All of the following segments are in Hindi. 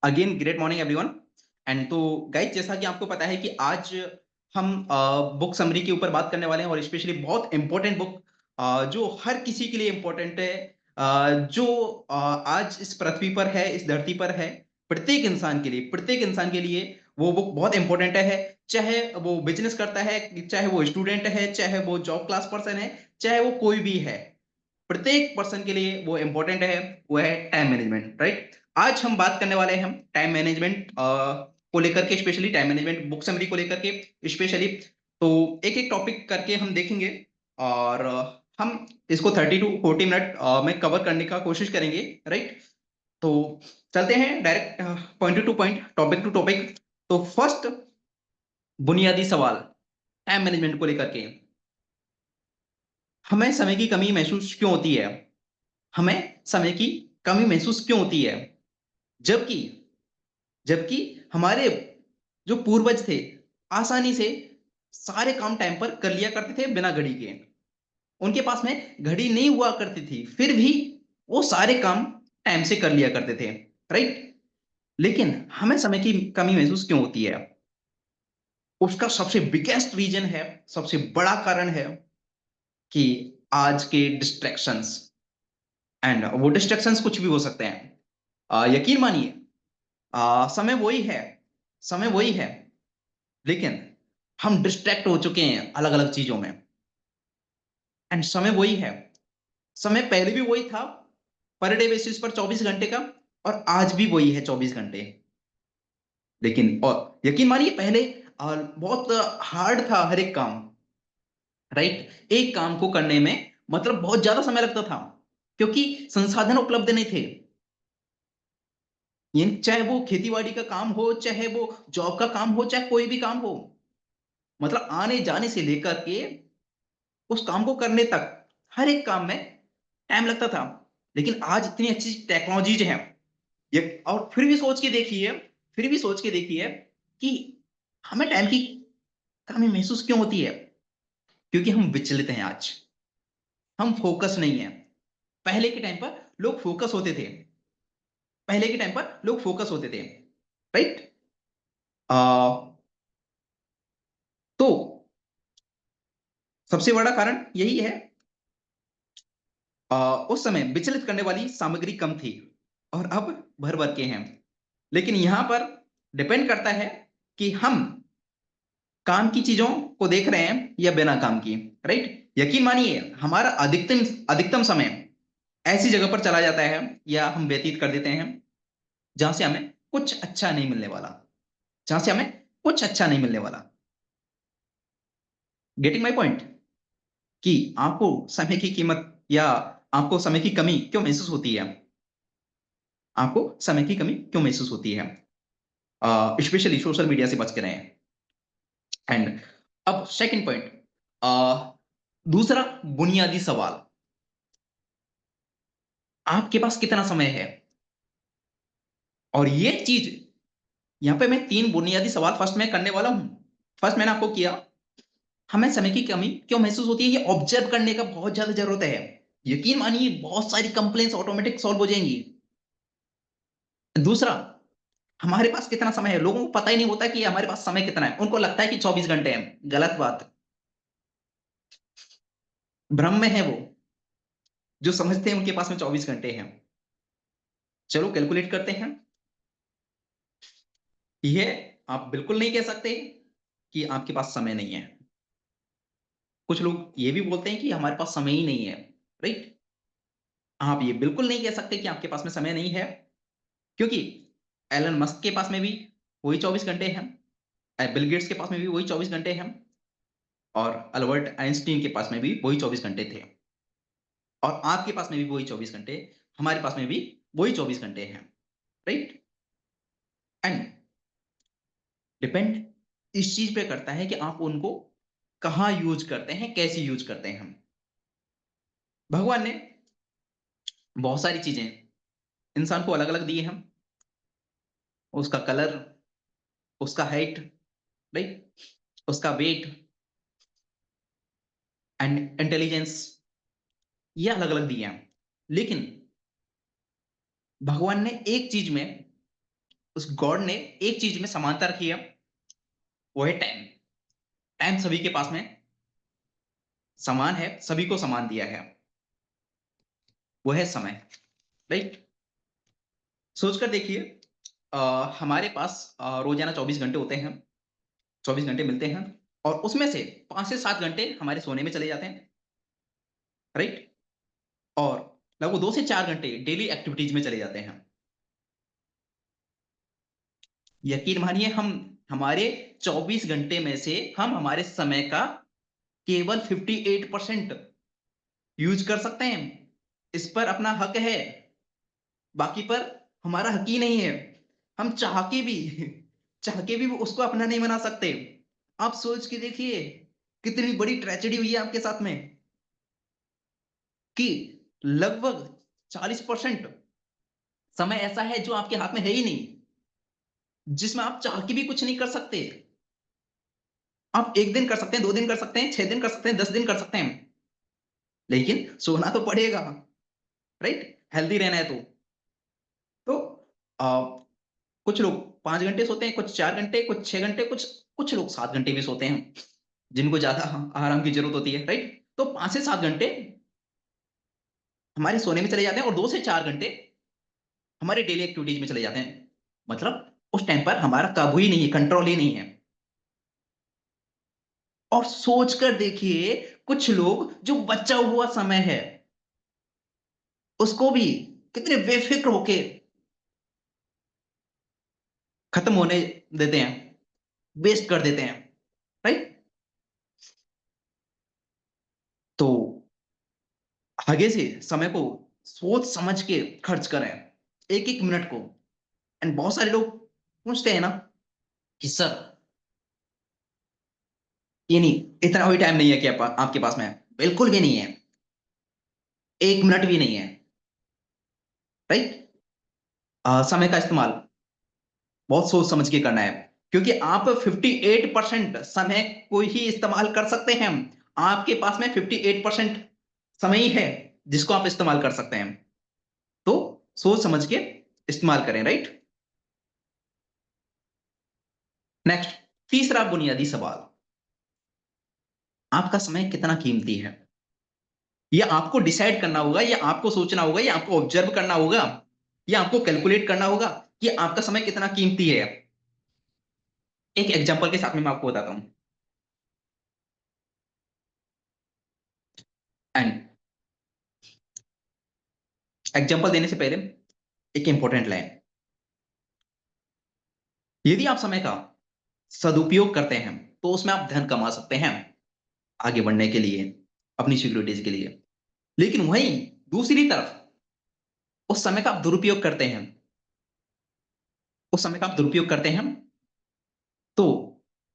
Again great morning everyone. And तो गाइज, जैसा कि आपको पता है कि आज हम बुक समरी के ऊपर बात करने वाले हैं, और स्पेशली बहुत इंपॉर्टेंट बुक जो हर किसी के लिए इंपॉर्टेंट है, जो आज इस पृथ्वी पर है, इस धरती पर है। प्रत्येक इंसान के लिए वो बुक बहुत इंपॉर्टेंट है। चाहे वो बिजनेस करता है, चाहे वो स्टूडेंट है, चाहे वो जॉब क्लास पर्सन है, चाहे वो कोई भी है, प्रत्येक पर्सन के लिए वो इंपॉर्टेंट है। वो है टाइम मैनेजमेंट, राइट। आज हम बात करने वाले हैं हम टाइम मैनेजमेंट को लेकर के, specially time management book summary को लेकर के स्पेशली। तो एक एक टॉपिक करके हम देखेंगे, और हम इसको 30 to 40 मिनट में कवर करने का कोशिश करेंगे, राइट। तो चलते हैं direct point to point, topic to topic. तो फर्स्ट बुनियादी सवाल टाइम मैनेजमेंट को लेकर के, हमें समय की कमी महसूस क्यों होती है? हमें समय की कमी महसूस क्यों होती है, जबकि जबकि हमारे जो पूर्वज थे, आसानी से सारे काम टाइम पर कर लिया करते थे बिना घड़ी के। उनके पास में घड़ी नहीं हुआ करती थी, फिर भी वो सारे काम टाइम से कर लिया करते थे, राइट। लेकिन हमें समय की कमी महसूस क्यों होती है? उसका सबसे बिगेस्ट रीजन है, सबसे बड़ा कारण है कि आज के डिस्ट्रैक्शंस। एंड वो डिस्ट्रैक्शंस कुछ भी हो सकते हैं। यकीन मानिए, समय वही है, समय वही है, लेकिन हम डिस्ट्रैक्ट हो चुके हैं अलग अलग चीजों में। एंड समय वही है, समय पहले भी वही था, पर डे बेसिस पर 24 घंटे का, और आज भी वही है 24 घंटे। लेकिन और यकीन मानिए, पहले बहुत हार्ड था हर एक काम, राइट। एक काम को करने में मतलब बहुत ज्यादा समय लगता था, क्योंकि संसाधन उपलब्ध नहीं थे। ये चाहे वो खेतीबाड़ी का काम हो, चाहे वो जॉब का काम हो, चाहे कोई भी काम हो, मतलब आने जाने से लेकर के उस काम को करने तक, हर एक काम में टाइम लगता था। लेकिन आज इतनी अच्छी टेक्नोलॉजीज हैं, ये और फिर भी सोच के देखिए कि हमें टाइम की कमी महसूस क्यों होती है? क्योंकि हम विचलित हैं आज, हम फोकस नहीं है। पहले के टाइम पर लोग फोकस होते थे, पहले के टाइम पर लोग फोकस होते थे, राइट। तो सबसे बड़ा कारण यही है, उस समय विचलित करने वाली सामग्री कम थी, और अब भर भर के हैं। लेकिन यहां पर डिपेंड करता है कि हम काम की चीजों को देख रहे हैं या बिना काम की, राइट। यकीन मानिए, हमारा अधिकतम अधिकतम समय ऐसी जगह पर चला जाता है या हम व्यतीत कर देते हैं जहां से हमें कुछ अच्छा नहीं मिलने वाला, जहां से हमें कुछ अच्छा नहीं मिलने वाला। गेटिंग माई पॉइंट, कि आपको समय की कीमत या आपको समय की कमी क्यों महसूस होती है? आपको समय की कमी क्यों महसूस होती है, स्पेशली सोशल मीडिया से बच के रहें। एंड अब सेकंड पॉइंट, दूसरा बुनियादी सवाल, आपके पास कितना समय है? और ये चीज, यहां पे मैं तीन बुनियादी सवाल फर्स्ट में करने वाला हूं। फर्स्ट मैंने आपको किया, हमें समय की कमी क्यों महसूस होती है, ये ऑब्जर्व करने का बहुत ज्यादा जरूरत है। यकीन मानिए, बहुत सारी कंप्लेंट्स ऑटोमेटिक सॉल्व हो जाएंगी। दूसरा, हमारे पास कितना समय है? लोगों को पता ही नहीं होता कि हमारे पास समय कितना है, उनको लगता है कि 24 घंटे हैं। गलत बात, भ्रम में है वो जो समझते हैं उनके पास में 24 घंटे हैं। चलो कैलकुलेट करते हैं। ये आप बिल्कुल नहीं कह सकते कि आपके पास समय नहीं है। कुछ लोग ये भी बोलते हैं कि हमारे पास समय ही नहीं है, राइट। आप ये बिल्कुल नहीं कह सकते कि आपके पास में समय नहीं है, क्योंकि एलन मस्क के पास में भी वही 24 घंटे हैं, बिल गेट्स के पास में भी वही 24 घंटे हैं, और अल्बर्ट आइंस्टीन के पास में भी वही 24 घंटे थे, और आपके पास में भी वही 24 घंटे, हमारे पास में भी वही 24 घंटे हैं, राइट। एंड डिपेंड इस चीज पे करता है कि आप उनको कहाँ यूज करते हैं, कैसे यूज करते हैं। हम भगवान ने बहुत सारी चीजें इंसान को अलग अलग दी हैं, उसका कलर, उसका हाइट, राइट, उसका वेट एंड इंटेलिजेंस, ये अलग अलग दिए हैं। लेकिन भगवान ने एक चीज में उस गॉड ने एक चीज में समानता रखी है, वो है टाइम। टाइम सभी के पास में समान है, सभी को समान दिया है, वो है समय। राइट। सोच कर देखिए, हमारे पास रोजाना 24 घंटे होते हैं, 24 घंटे मिलते हैं, और उसमें से 5 से 7 घंटे हमारे सोने में चले जाते हैं। राइट। और लगभग 2 से 4 घंटे डेली एक्टिविटीज में चले जाते हैं। यकीन मानिए, हम हमारे 24 घंटे में से हम हमारे समय का केवल 58% यूज कर सकते हैं। इस पर अपना हक है, बाकी पर हमारा हक ही नहीं है। हम चाह के भी चाह के भी उसको अपना नहीं बना सकते। आप सोच के देखिए, कितनी बड़ी ट्रेजेडी हुई है आपके साथ में, कि लगभग 40% समय ऐसा है जो आपके हाथ में है ही नहीं, जिसमें आप चाह के भी कुछ नहीं कर सकते। आप 1 दिन कर सकते हैं, 2 दिन कर सकते हैं, 6 दिन कर सकते हैं, 10 दिन कर सकते हैं, लेकिन सोना तो पड़ेगा। राइट, हेल्दी रहना है तो आ, कुछ लोग 5 घंटे सोते हैं, कुछ 4 घंटे, कुछ 6 घंटे, कुछ कुछ लोग 7 घंटे भी सोते हैं, जिनको ज्यादा आराम की जरूरत होती है। राइट। तो 5 से 7 घंटे हमारे सोने में चले जाते हैं, और 2 से 4 घंटे हमारे डेली एक्टिविटीज में चले जाते हैं। मतलब उस टाइम पर हमारा काबू ही नहीं है, कंट्रोल ही नहीं है। और सोच कर देखिए, कुछ लोग जो बचा हुआ समय है उसको भी कितने बेफिक्र होके खत्म होने देते हैं, वेस्ट कर देते हैं। राइट। तो आगे से समय को सोच समझ के खर्च करें, एक एक मिनट को। एंड बहुत सारे लोग पूछते हैं ना कि सर, ये नहीं, इतना भी टाइम नहीं है कि आपके पास में। बिल्कुल भी नहीं है, 1 मिनट भी नहीं है। राइट। समय का इस्तेमाल बहुत सोच समझ के करना है, क्योंकि आप 58% समय को ही इस्तेमाल कर सकते हैं। आपके पास में 58% समय ही है जिसको आप इस्तेमाल कर सकते हैं। तो सोच समझ के इस्तेमाल करें। राइट। नेक्स्ट, तीसरा बुनियादी सवाल, आपका समय कितना कीमती है? ये आपको डिसाइड करना होगा, या आपको सोचना होगा, या आपको ऑब्जर्व करना होगा, या आपको कैलकुलेट करना होगा कि आपका समय कितना कीमती है। एक एग्जांपल के साथ में मैं आपको बताता हूं। एंड एग्जांपल देने से पहले एक इंपॉर्टेंट लाइन, यदि आप समय का सदुपयोग करते हैं तो उसमें आप धन कमा सकते हैं आगे बढ़ने के लिए, अपनी सिक्योरिटीज के लिए। लेकिन वहीं दूसरी तरफ उस समय का आप दुरुपयोग करते हैं, उस समय का आप दुरुपयोग करते हैं, तो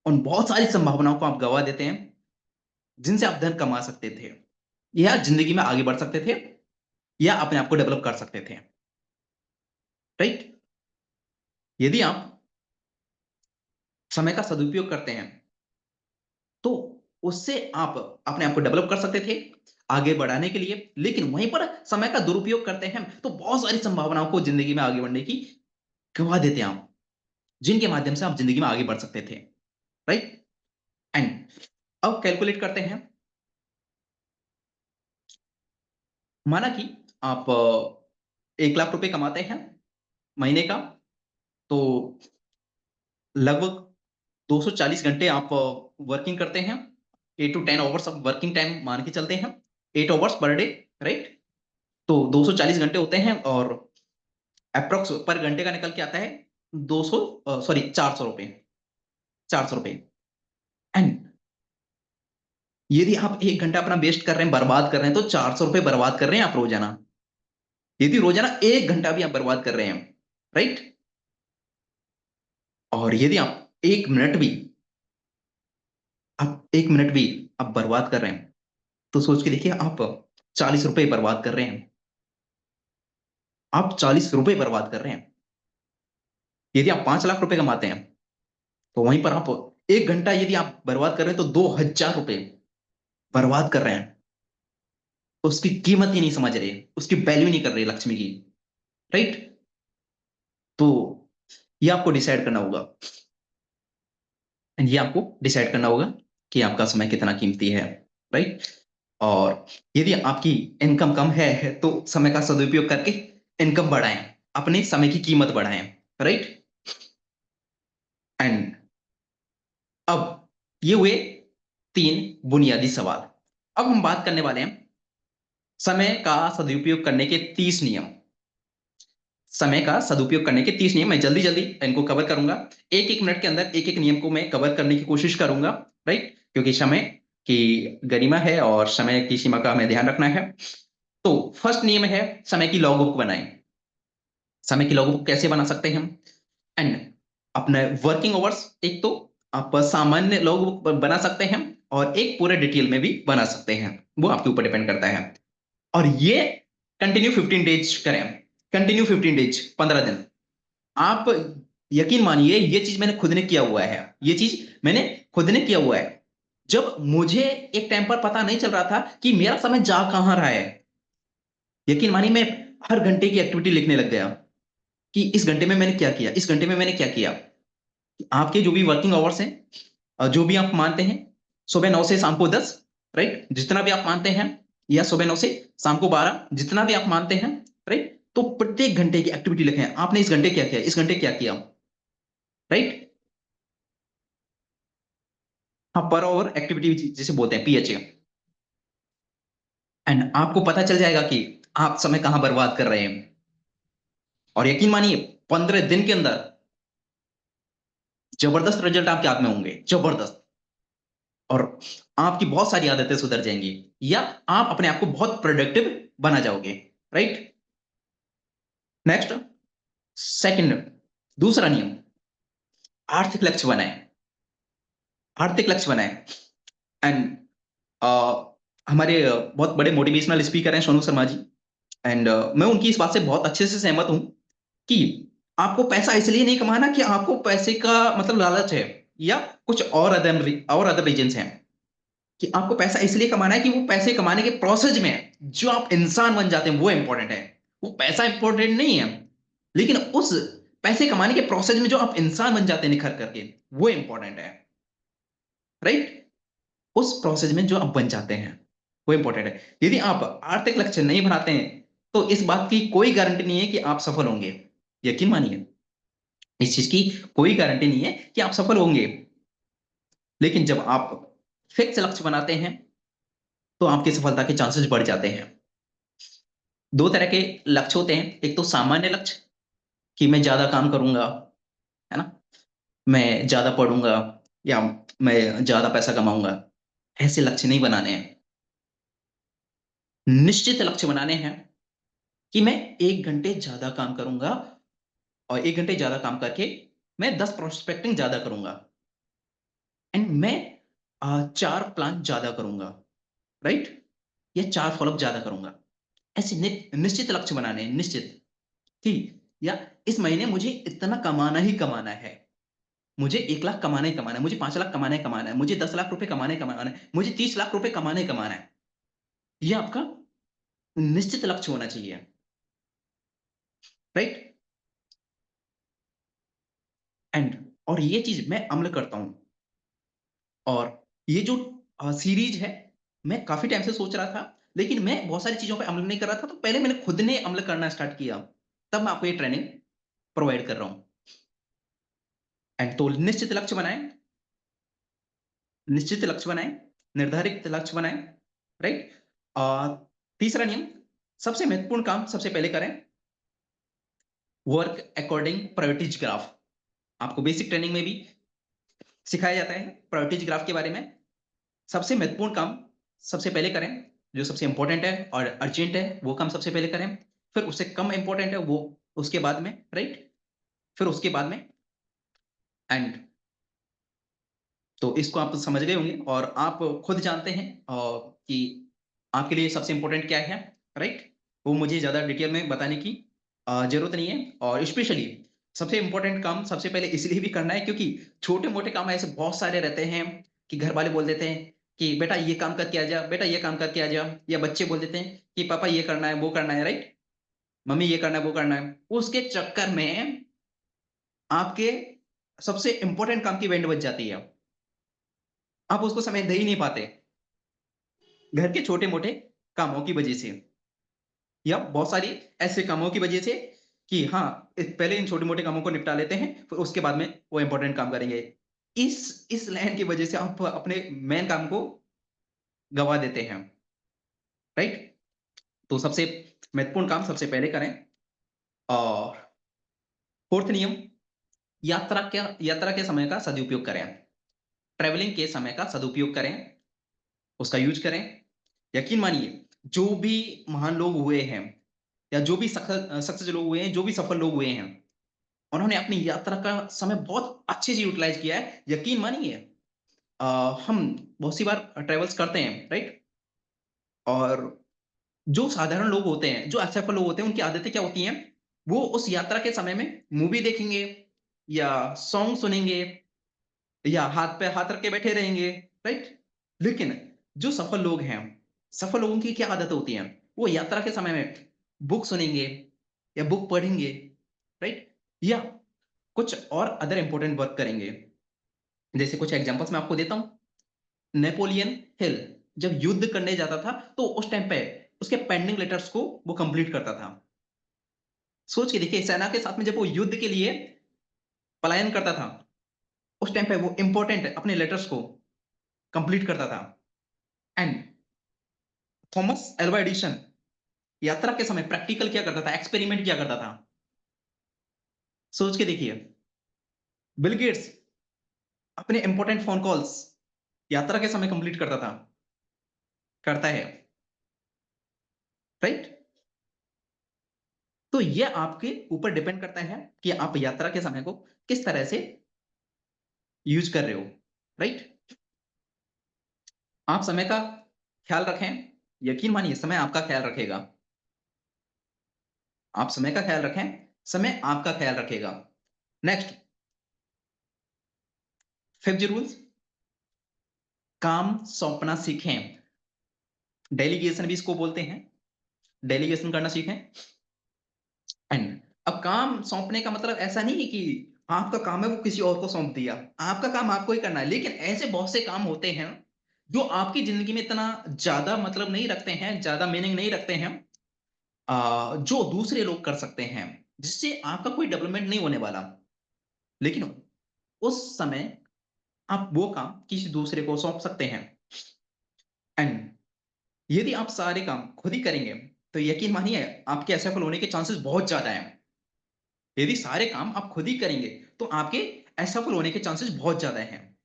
उन बहुत सारी संभावनाओं को आप गवा देते हैं जिनसे आप धन कमा सकते थे, या जिंदगी में आगे बढ़ सकते थे, या अपने आप को डेवलप कर सकते थे। राइट। यदि आप समय का सदुपयोग करते हैं तो उससे आप अपने आप को डेवलप कर सकते थे आगे बढ़ाने के लिए। लेकिन वहीं पर समय का दुरुपयोग करते हैं तो बहुत सारी संभावनाओं को जिंदगी में आगे बढ़ने की गवा देते हैं आप, जिनके माध्यम से आप जिंदगी में आगे बढ़ सकते थे। राइट। एंड अब कैलकुलेट करते हैं। माना कि आप 1 लाख रुपए कमाते हैं महीने का, तो लगभग 240 घंटे आप वर्किंग करते हैं। 8 to 10 hours of working time मान के चलते हैं, 8 आवर्स पर डे। राइट। तो 240 घंटे होते हैं, और अप्रोक्स पर घंटे का निकल के आता है 200, सॉरी 400 रुपए, 400 रुपए। एंड यदि आप 1 घंटा अपना वेस्ट कर रहे हैं, बर्बाद कर रहे हैं, तो 400 रुपए बर्बाद कर रहे हैं आप रोजाना। यदि रोजाना 1 घंटा भी आप बर्बाद कर रहे हैं, राइट, और यदि आप 1 मिनट भी, आप बर्बाद कर रहे हैं, तो सोच के देखिए, आप 40 रुपए बर्बाद कर रहे हैं। आप 40 रुपए बर्बाद कर रहे हैं। यदि आप 5 लाख रुपए कमाते हैं, तो वहीं पर आप 1 घंटा यदि आप बर्बाद कर रहे हैं, तो 2,000 रुपए बर्बाद कर रहे हैं। तो उसकी कीमत ही नहीं समझ रहे, उसकी वैल्यू नहीं कर रहे लक्ष्मी की। राइट। तो ये आपको डिसाइड करना होगा, ये आपको डिसाइड करना होगा कि आपका समय कितना कीमती है, राइट। और यदि आपकी इनकम कम है तो समय का सदुपयोग करके इनकम बढ़ाएं, अपने समय की कीमत बढ़ाएं, राइट। एंड अब ये हुए 3 बुनियादी सवाल। अब हम बात करने वाले हैं समय का सदुपयोग करने के 30 नियम। समय का सदुपयोग करने के 30 नियम, मैं जल्दी जल्दी इनको कवर करूंगा। एक एक मिनट के अंदर एक एक नियम को मैं कवर करने की कोशिश करूंगा, राइट, क्योंकि समय की गरिमा है और समय की सीमा का हमें ध्यान रखना है। तो फर्स्ट नियम है समय की लॉगबुक बनाएं। समय की लॉगबुक कैसे बना सकते हैं हम? एंड अपने वर्किंग आवर्स, एक तो आप सामान्य लॉगबुक बना सकते हैं और एक पूरे डिटेल में भी बना सकते हैं, वो आपके ऊपर डिपेंड करता है। और ये कंटिन्यू 15 डेज करें, कंटिन्यू 15 डेज, 15 दिन। आप यकीन मानिए, ये चीज मैंने खुद ने किया हुआ है, ये चीज मैंने खुद ने किया हुआ है। जब मुझे एक टाइम पर पता नहीं चल रहा था कि मेरा समय जा कहां रहा है, यकीन मानिए मैं हर घंटे की एक्टिविटी लिखने लग गया कि इस घंटे में मैंने क्या किया, इस घंटे में मैंने क्या किया। आपके जो भी वर्किंग आवर्स हैं, जो भी आप मानते हैं, सुबह 9 से शाम को 10, राइट, जितना भी आप मानते हैं, या सुबह 9 से शाम को 12, जितना भी आप मानते हैं, राइट। तो प्रत्येक घंटे की एक्टिविटी लिखें, आपने इस घंटे क्या किया, इस घंटे क्या किया, राइट। हाँ, पर आवर एक्टिविटी जिसे बोलते हैं, PHA। एंड आपको पता चल जाएगा कि आप समय कहां बर्बाद कर रहे हैं। और यकीन मानिए 15 दिन के अंदर जबरदस्त रिजल्ट आपके हाथ में होंगे, जबरदस्त। और आपकी बहुत सारी आदतें सुधर जाएंगी, या आप अपने आप को बहुत प्रोडक्टिव बना जाओगे, राइट। नेक्स्ट, सेकंड, दूसरा नियम, आर्थिक लक्ष्य बनाएं। आर्थिक लक्ष्य बनाएं। एंड हमारे बहुत बड़े मोटिवेशनल स्पीकर हैं सोनू शर्मा जी। एंड मैं उनकी इस बात से बहुत अच्छे से सहमत हूं कि आपको पैसा इसलिए नहीं कमाना कि आपको पैसे का मतलब लालच है, या कुछ और अदर रीजंस हैं, कि आपको पैसा इसलिए कमाना है कि वो पैसे कमाने के प्रोसेस में जो आप इंसान बन जाते हैं वो इंपॉर्टेंट है। वो पैसा इंपॉर्टेंट नहीं है, लेकिन उस पैसे कमाने के प्रोसेस में जो आप इंसान बन जाते हैं निखर करके, वो इंपॉर्टेंट है, राइट। उस प्रोसेस में जो आप बन जाते हैं वो इंपॉर्टेंट है। यदि आप आर्थिक लक्ष्य नहीं बनाते हैं तो इस बात की कोई गारंटी नहीं है कि आप सफल होंगे। यकीन मानिए, इस चीज की कोई गारंटी नहीं है कि आप सफल होंगे। लेकिन जब आप फिक्स लक्ष्य बनाते हैं तो आपकी सफलता के चांसेस बढ़ जाते हैं। 2 तरह के लक्ष्य होते हैं, एक तो सामान्य लक्ष्य, कि मैं ज्यादा काम करूंगा, है ना, मैं ज्यादा पढ़ूंगा, या मैं ज्यादा पैसा कमाऊंगा। ऐसे लक्ष्य नहीं बनाने हैं। निश्चित लक्ष्य बनाने हैं कि मैं 1 घंटे ज्यादा काम करूंगा, और 1 घंटे ज्यादा काम करके मैं 10 प्रोस्पेक्टिंग ज्यादा करूंगा, एंड मैं 4 प्लान ज्यादा करूंगा, राइट, या 4 फॉलोअप ज्यादा करूंगा। ऐसे निश्चित लक्ष्य बनाने हैं, निश्चित, ठीक। या इस महीने मुझे इतना कमाना ही कमाना है, मुझे 1 लाख कमाना ही कमाना है, मुझे 5 लाख कमाना ही कमाना है, मुझे 10 लाख रुपए कमाना ही कमाना है, मुझे 30 लाख रुपए कमाना ही कमाना है। ये आपका निश्चित लक्ष्य होना चाहिए, राइट। एंड और ये चीज मैं अमल करता हूं। और ये जो सीरीज है, मैं काफी टाइम से सोच रहा था, लेकिन मैं बहुत सारी चीजों पे अमल नहीं कर रहा था, तो पहले मैंने खुद ने अमल करना स्टार्ट किया, तब मैं आपको ये ट्रेनिंग प्रोवाइड कर रहा हूं। एंड तो निश्चित लक्ष्य बनाएं, निश्चित लक्ष्य बनाएं, निर्धारित लक्ष्य बनाएं, राइट। और तीसरा नियम, सबसे महत्वपूर्ण काम सबसे पहले करें, वर्क अकॉर्डिंग प्रायोरिटीज ग्राफ। आपको बेसिक ट्रेनिंग में भी सिखाया जाता है प्रायोरिटीज ग्राफ के बारे में। सबसे महत्वपूर्ण काम सबसे पहले करें, जो सबसे इंपॉर्टेंट है और अर्जेंट है वो काम सबसे पहले करें, फिर उससे कम इंपॉर्टेंट है वो उसके बाद में, राइट, फिर उसके बाद में। एंड तो इसको आप समझ गए होंगे और आप खुद जानते हैं कि आपके लिए सबसे इंपॉर्टेंट क्या है, राइट। वो मुझे ज्यादा डिटेल में बताने की जरूरत नहीं है। और स्पेशली सबसे इंपॉर्टेंट काम सबसे पहले इसलिए भी करना है क्योंकि छोटे मोटे काम ऐसे बहुत सारे रहते हैं कि घर वाले बोल देते हैं कि बेटा ये काम करके आ जा, बेटा ये काम करके आ जा, या बच्चे बोल देते हैं कि पापा ये करना है वो करना है, राइट, मम्मी ये करना है वो करना है। उसके चक्कर में आपके सबसे इंपॉर्टेंट काम की बैंड बज जाती है। आप उसको समय दे ही नहीं पाते, घर के छोटे-मोटे कामों की वजह से, या बहुत सारी ऐसे कामों की वजह से कि हाँ, पहले इन छोटे-मोटे कामों को निपटा लेते हैं, फिर उसके बाद में वो इंपॉर्टेंट काम करेंगे। इस लाइन की वजह से आप अपने मेन काम को गँवा देते हैं, राइट? तो सबसे महत्वपूर्ण काम सबसे पहले करें। और 4th नियम, यात्रा के समय का सदुपयोग करें। ट्रैवलिंग के समय का सदुपयोग करें, उसका यूज़ करें। यकीन मानिए, जो भी महान लोग हुए हैं, या जो भी सक्सेस लोग हुए हैं, जो भी सफल लोग हुए हैं, उन्होंने अपनी यात्रा का समय बहुत अच्छे से यूटिलाइज़ किया है। यकीन मानिए, अ, हम बहुत सी बार ट्रैवल्स करते हैं, राइट? और जो साधारण लोग होते हैं, जो असफल लोग होते हैं, उनकी आदतें क्या होती हैं? वो उस यात्रा के समय में मूवी देखेंगे, या सॉन्ग सुनेंगे, या हाथ पे हाथ रख के बैठे रहेंगे, राइट? लेकिन जो सफल लोग हैं, सफल लोगों की क्या आदतें होती हैं? वो यात्रा के समय में बुक सुनेंगे, या बुक पढ़ेंगे, राइट? या कुछ और अदर इंपॉर्टेंट वर्क करेंगे। जैसे कुछ एग्जांपल्स मैं आपको देता हूँ। नेपोलियन हिल जब युद्ध करने जाता था, तो उस टाइम पे उसके पेंडिंग लेटर्स को वो कंप्लीट करता था। सोच के देखिए, सेना के साथ में जब वो युद्ध के लिए पलायन करता था, उस टाइम पे वो इंपॉर्टेंट अपने लेटर्स को कंप्लीट करता था। एंड थॉमस एल्वा एडिशन यात्रा के समय प्रैक्टिकल क्या करता था, एक्सपेरिमेंट क्या करता था। सोच के देखिए, बिल गेट्स अपने इंपॉर्टेंट फोन कॉल्स यात्रा के समय कंप्लीट करता था, करता है, राइट? तो ये आपके ऊपर डिपेंड करता है कि आप यात्रा के समय को किस तरह से यूज कर रहे हो, राइट? आप समय का ख्याल रखें। यकीन मानिए, समय आपका ख्याल रखेगा। आप समय का ख्याल रखें, समय आपका ख्याल रखेगा। नेक्स्ट, 5th रूल्स, काम सौंपना सीखें। डेलीगेशन भी इसको बोलते हैं। डेलीगेशन करना सीखें। एंड अब काम सौंपने का मतलब ऐसा नहीं है कि आपका काम है वो किसी और को सौंप दिया। आपका काम आपको ही करना है। लेकिन ऐसे बहुत से काम होते हैं जो आपकी जिंदगी में इतना ज्यादा मतलब नहीं रखते हैं, ज्यादा मीनिंग नहीं रखते हैं, जो दूसरे लोग कर सकते हैं, जिससे आपका कोई डेवलपमेंट नहीं होने वाला। लेकिन उस समय आप वो काम किसी दूसरे को सौंप सकते हैं। एंड यदि आप सारे काम खुद ही करेंगे, तो यकीन मानिए आपके असफल होने के चांसेस बहुत ज्यादा हैं। यदि सारे काम आप खुद ही करेंगे, तो आपके असफल होने के चांसेस बहुत ज्यादा हैं।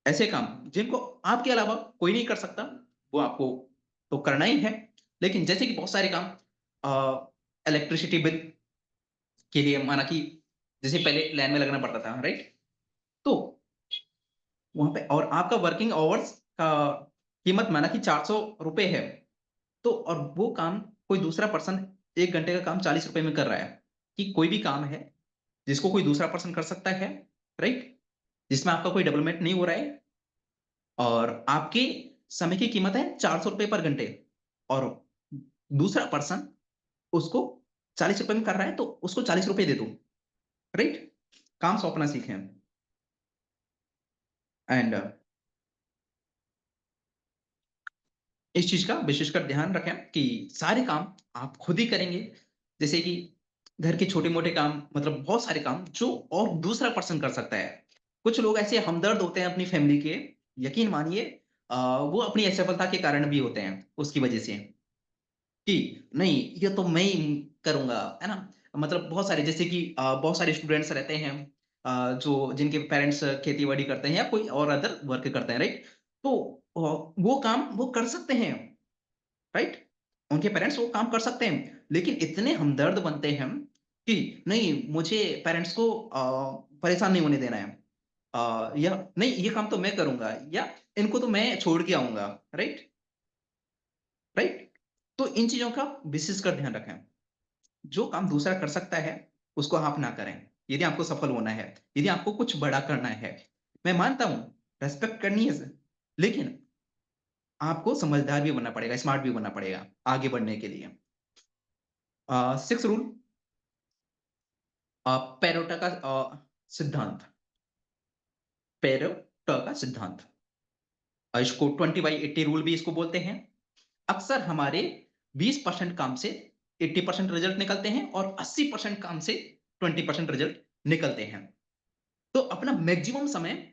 ऐसे काम जिनको आपके अलावा कोई नहीं कर सकता, वो आपको तो करना ही है। लेकिन जैसे कि बहुत सारे काम, इलेक्ट्रिसिटी बिल के लिए, माना कि जैसे पहले लाइन में लगना पड़ता था, राइट? तो वहां पे, और आपका वर्किंग आवर्स का कीमत माना कि 400 रुपए है, तो और वो काम कोई दूसरा पर्सन 1 घंटे का काम 40 रुपए में कर रहा है। कि कोई भी काम है जिसको कोई दूसरा पर्सन कर सकता है, राइट? जिसमें आपका कोई डेवलपमेंट नहीं हो रहा है, और आपके समय की कीमत है 400 रुपए पर घंटे, और दूसरा पर्सन उसको 40 रुपए में कर रहा है, तो उसको 40 रुपए दे दो, राइट? काम सौंपना सीखें। एंड इस चीज का विशेषकर ध्यान रखें कि सारे काम आप खुद ही करेंगे। जैसे कि घर के छोटे मोटे काम, मतलब बहुत सारे काम जो और दूसरा पर्सन कर सकता है। कुछ लोग ऐसे हमदर्द होते हैं अपनी फैमिली के, यकीन मानिए, वो अपनी असफलता के कारण भी होते हैं उसकी वजह से, कि नहीं ये तो मैं ही करूंगा, है ना? मतलब बहुत सारे, जैसे कि बहुत सारे स्टूडेंट्स रहते हैं, जो जिनके पेरेंट्स खेती बाड़ी करते हैं या कोई और अदर वर्क करते हैं, राइट? तो वो काम वो कर सकते हैं, राइट? उनके पेरेंट्स वो काम कर सकते हैं, लेकिन इतने हमदर्द बनते हैं कि नहीं, मुझे पेरेंट्स को परेशान नहीं होने देना है, या नहीं ये काम तो मैं करूंगा, या इनको तो मैं छोड़ के आऊंगा, राइट? राइट? तो इन चीजों का विशेष कर ध्यान रखें। जो काम दूसरा कर सकता है, उसको आप ना करें। यदि आपको सफल होना है, यदि आपको कुछ बड़ा करना है, मैं मानता हूं रेस्पेक्ट करनी है, लेकिन आपको समझदार भी बनना पड़ेगा, स्मार्ट भी बनना पड़ेगा आगे बढ़ने के लिए। 6th रूल, पेरोटा का सिद्धांत, पेरोटा का सिद्धांत, इसको 20/80 रूल भी इसको बोलते हैं। अक्सर हमारे 20% काम से 80% रिजल्ट निकलते हैं और 80% काम से 20% रिजल्ट निकलते हैं। तो अपना मैक्सिमम समय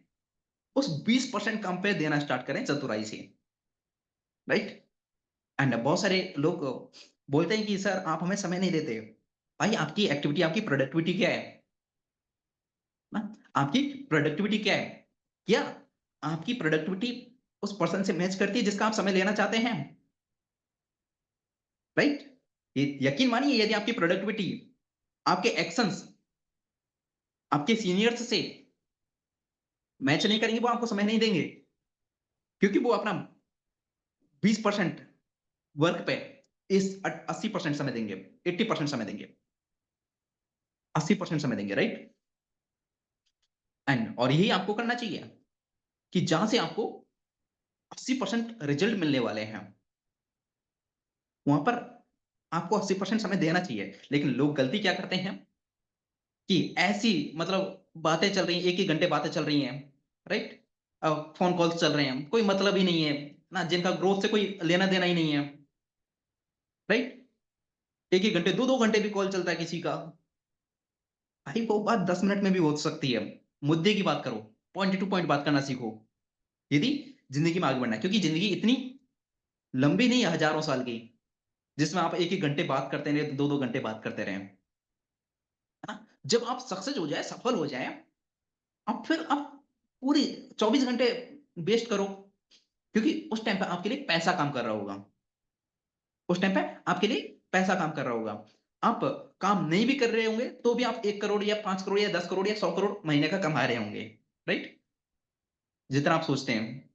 उस 20% काम पे देना स्टार्ट करें चतुराई से, राइट। एंड बहुत सारे लोग बोलते हैं कि सर आप हमें समय नहीं देते। भाई आपकी एक्टिविटी, आपकी प्रोडक्टिविटी क्या है ना? आपकी प्रोडक्टिविटी क्या है? क्या आपकी प्रोडक्टिविटी उस पर्सन से मैच करती है जिसका आप समय लेना चाहते हैं, राइट? यकीन मानिए यदि आपकी प्रोडक्टिविटी, आपके एक्शंस आपके सीनियर्स से मैच नहीं करेंगे, वो आपको समय नहीं देंगे, क्योंकि वो अपना 20% वर्क पे इस 80% समय देंगे, 80% समय देंगे, 80% समय देंगे, राइट। एंड और यही आपको करना चाहिए कि जहां से आपको 80% रिजल्ट मिलने वाले हैं, वहां पर आपको 80% समय देना चाहिए। लेकिन लोग गलती क्या करते हैं कि ऐसी मतलब बातें चल रही हैं, एक ही घंटे बातें चल रही हैं, राइट। फोन कॉल्स चल रहे हैं, कोई मतलब ही नहीं है ना, जिनका ग्रोथ से कोई लेना देना ही नहीं है, राइट। एक एक घंटे, दो दो घंटे भी कॉल चलता है किसी का। भाई वो बात 10 मिनट में भी हो सकती है। मुद्दे की बात करो, पॉइंट टू पॉइंट बात करना सीखो, यदि जिंदगी में आगे बढ़ना है, क्योंकि जिंदगी इतनी लंबी नहीं है, हजारों साल की, जिसमें आप एक एक घंटे बात करते रहे, दो दो घंटे बात करते रहे, है ना? जब आप सक्सेस हो जाए, सफल हो जाए, अब फिर आप पूरी 24 घंटे वेस्ट करो, क्योंकि उस टाइम पे आपके लिए पैसा काम कर रहा होगा, उस टाइम पे आपके लिए पैसा काम कर रहा होगा। आप काम नहीं भी कर रहे होंगे तो भी आप 1 करोड़ या 5 करोड़ या 10 करोड़ या 100 करोड़ महीने का कमा रहे होंगे, राइट, जितना आप सोचते हैं।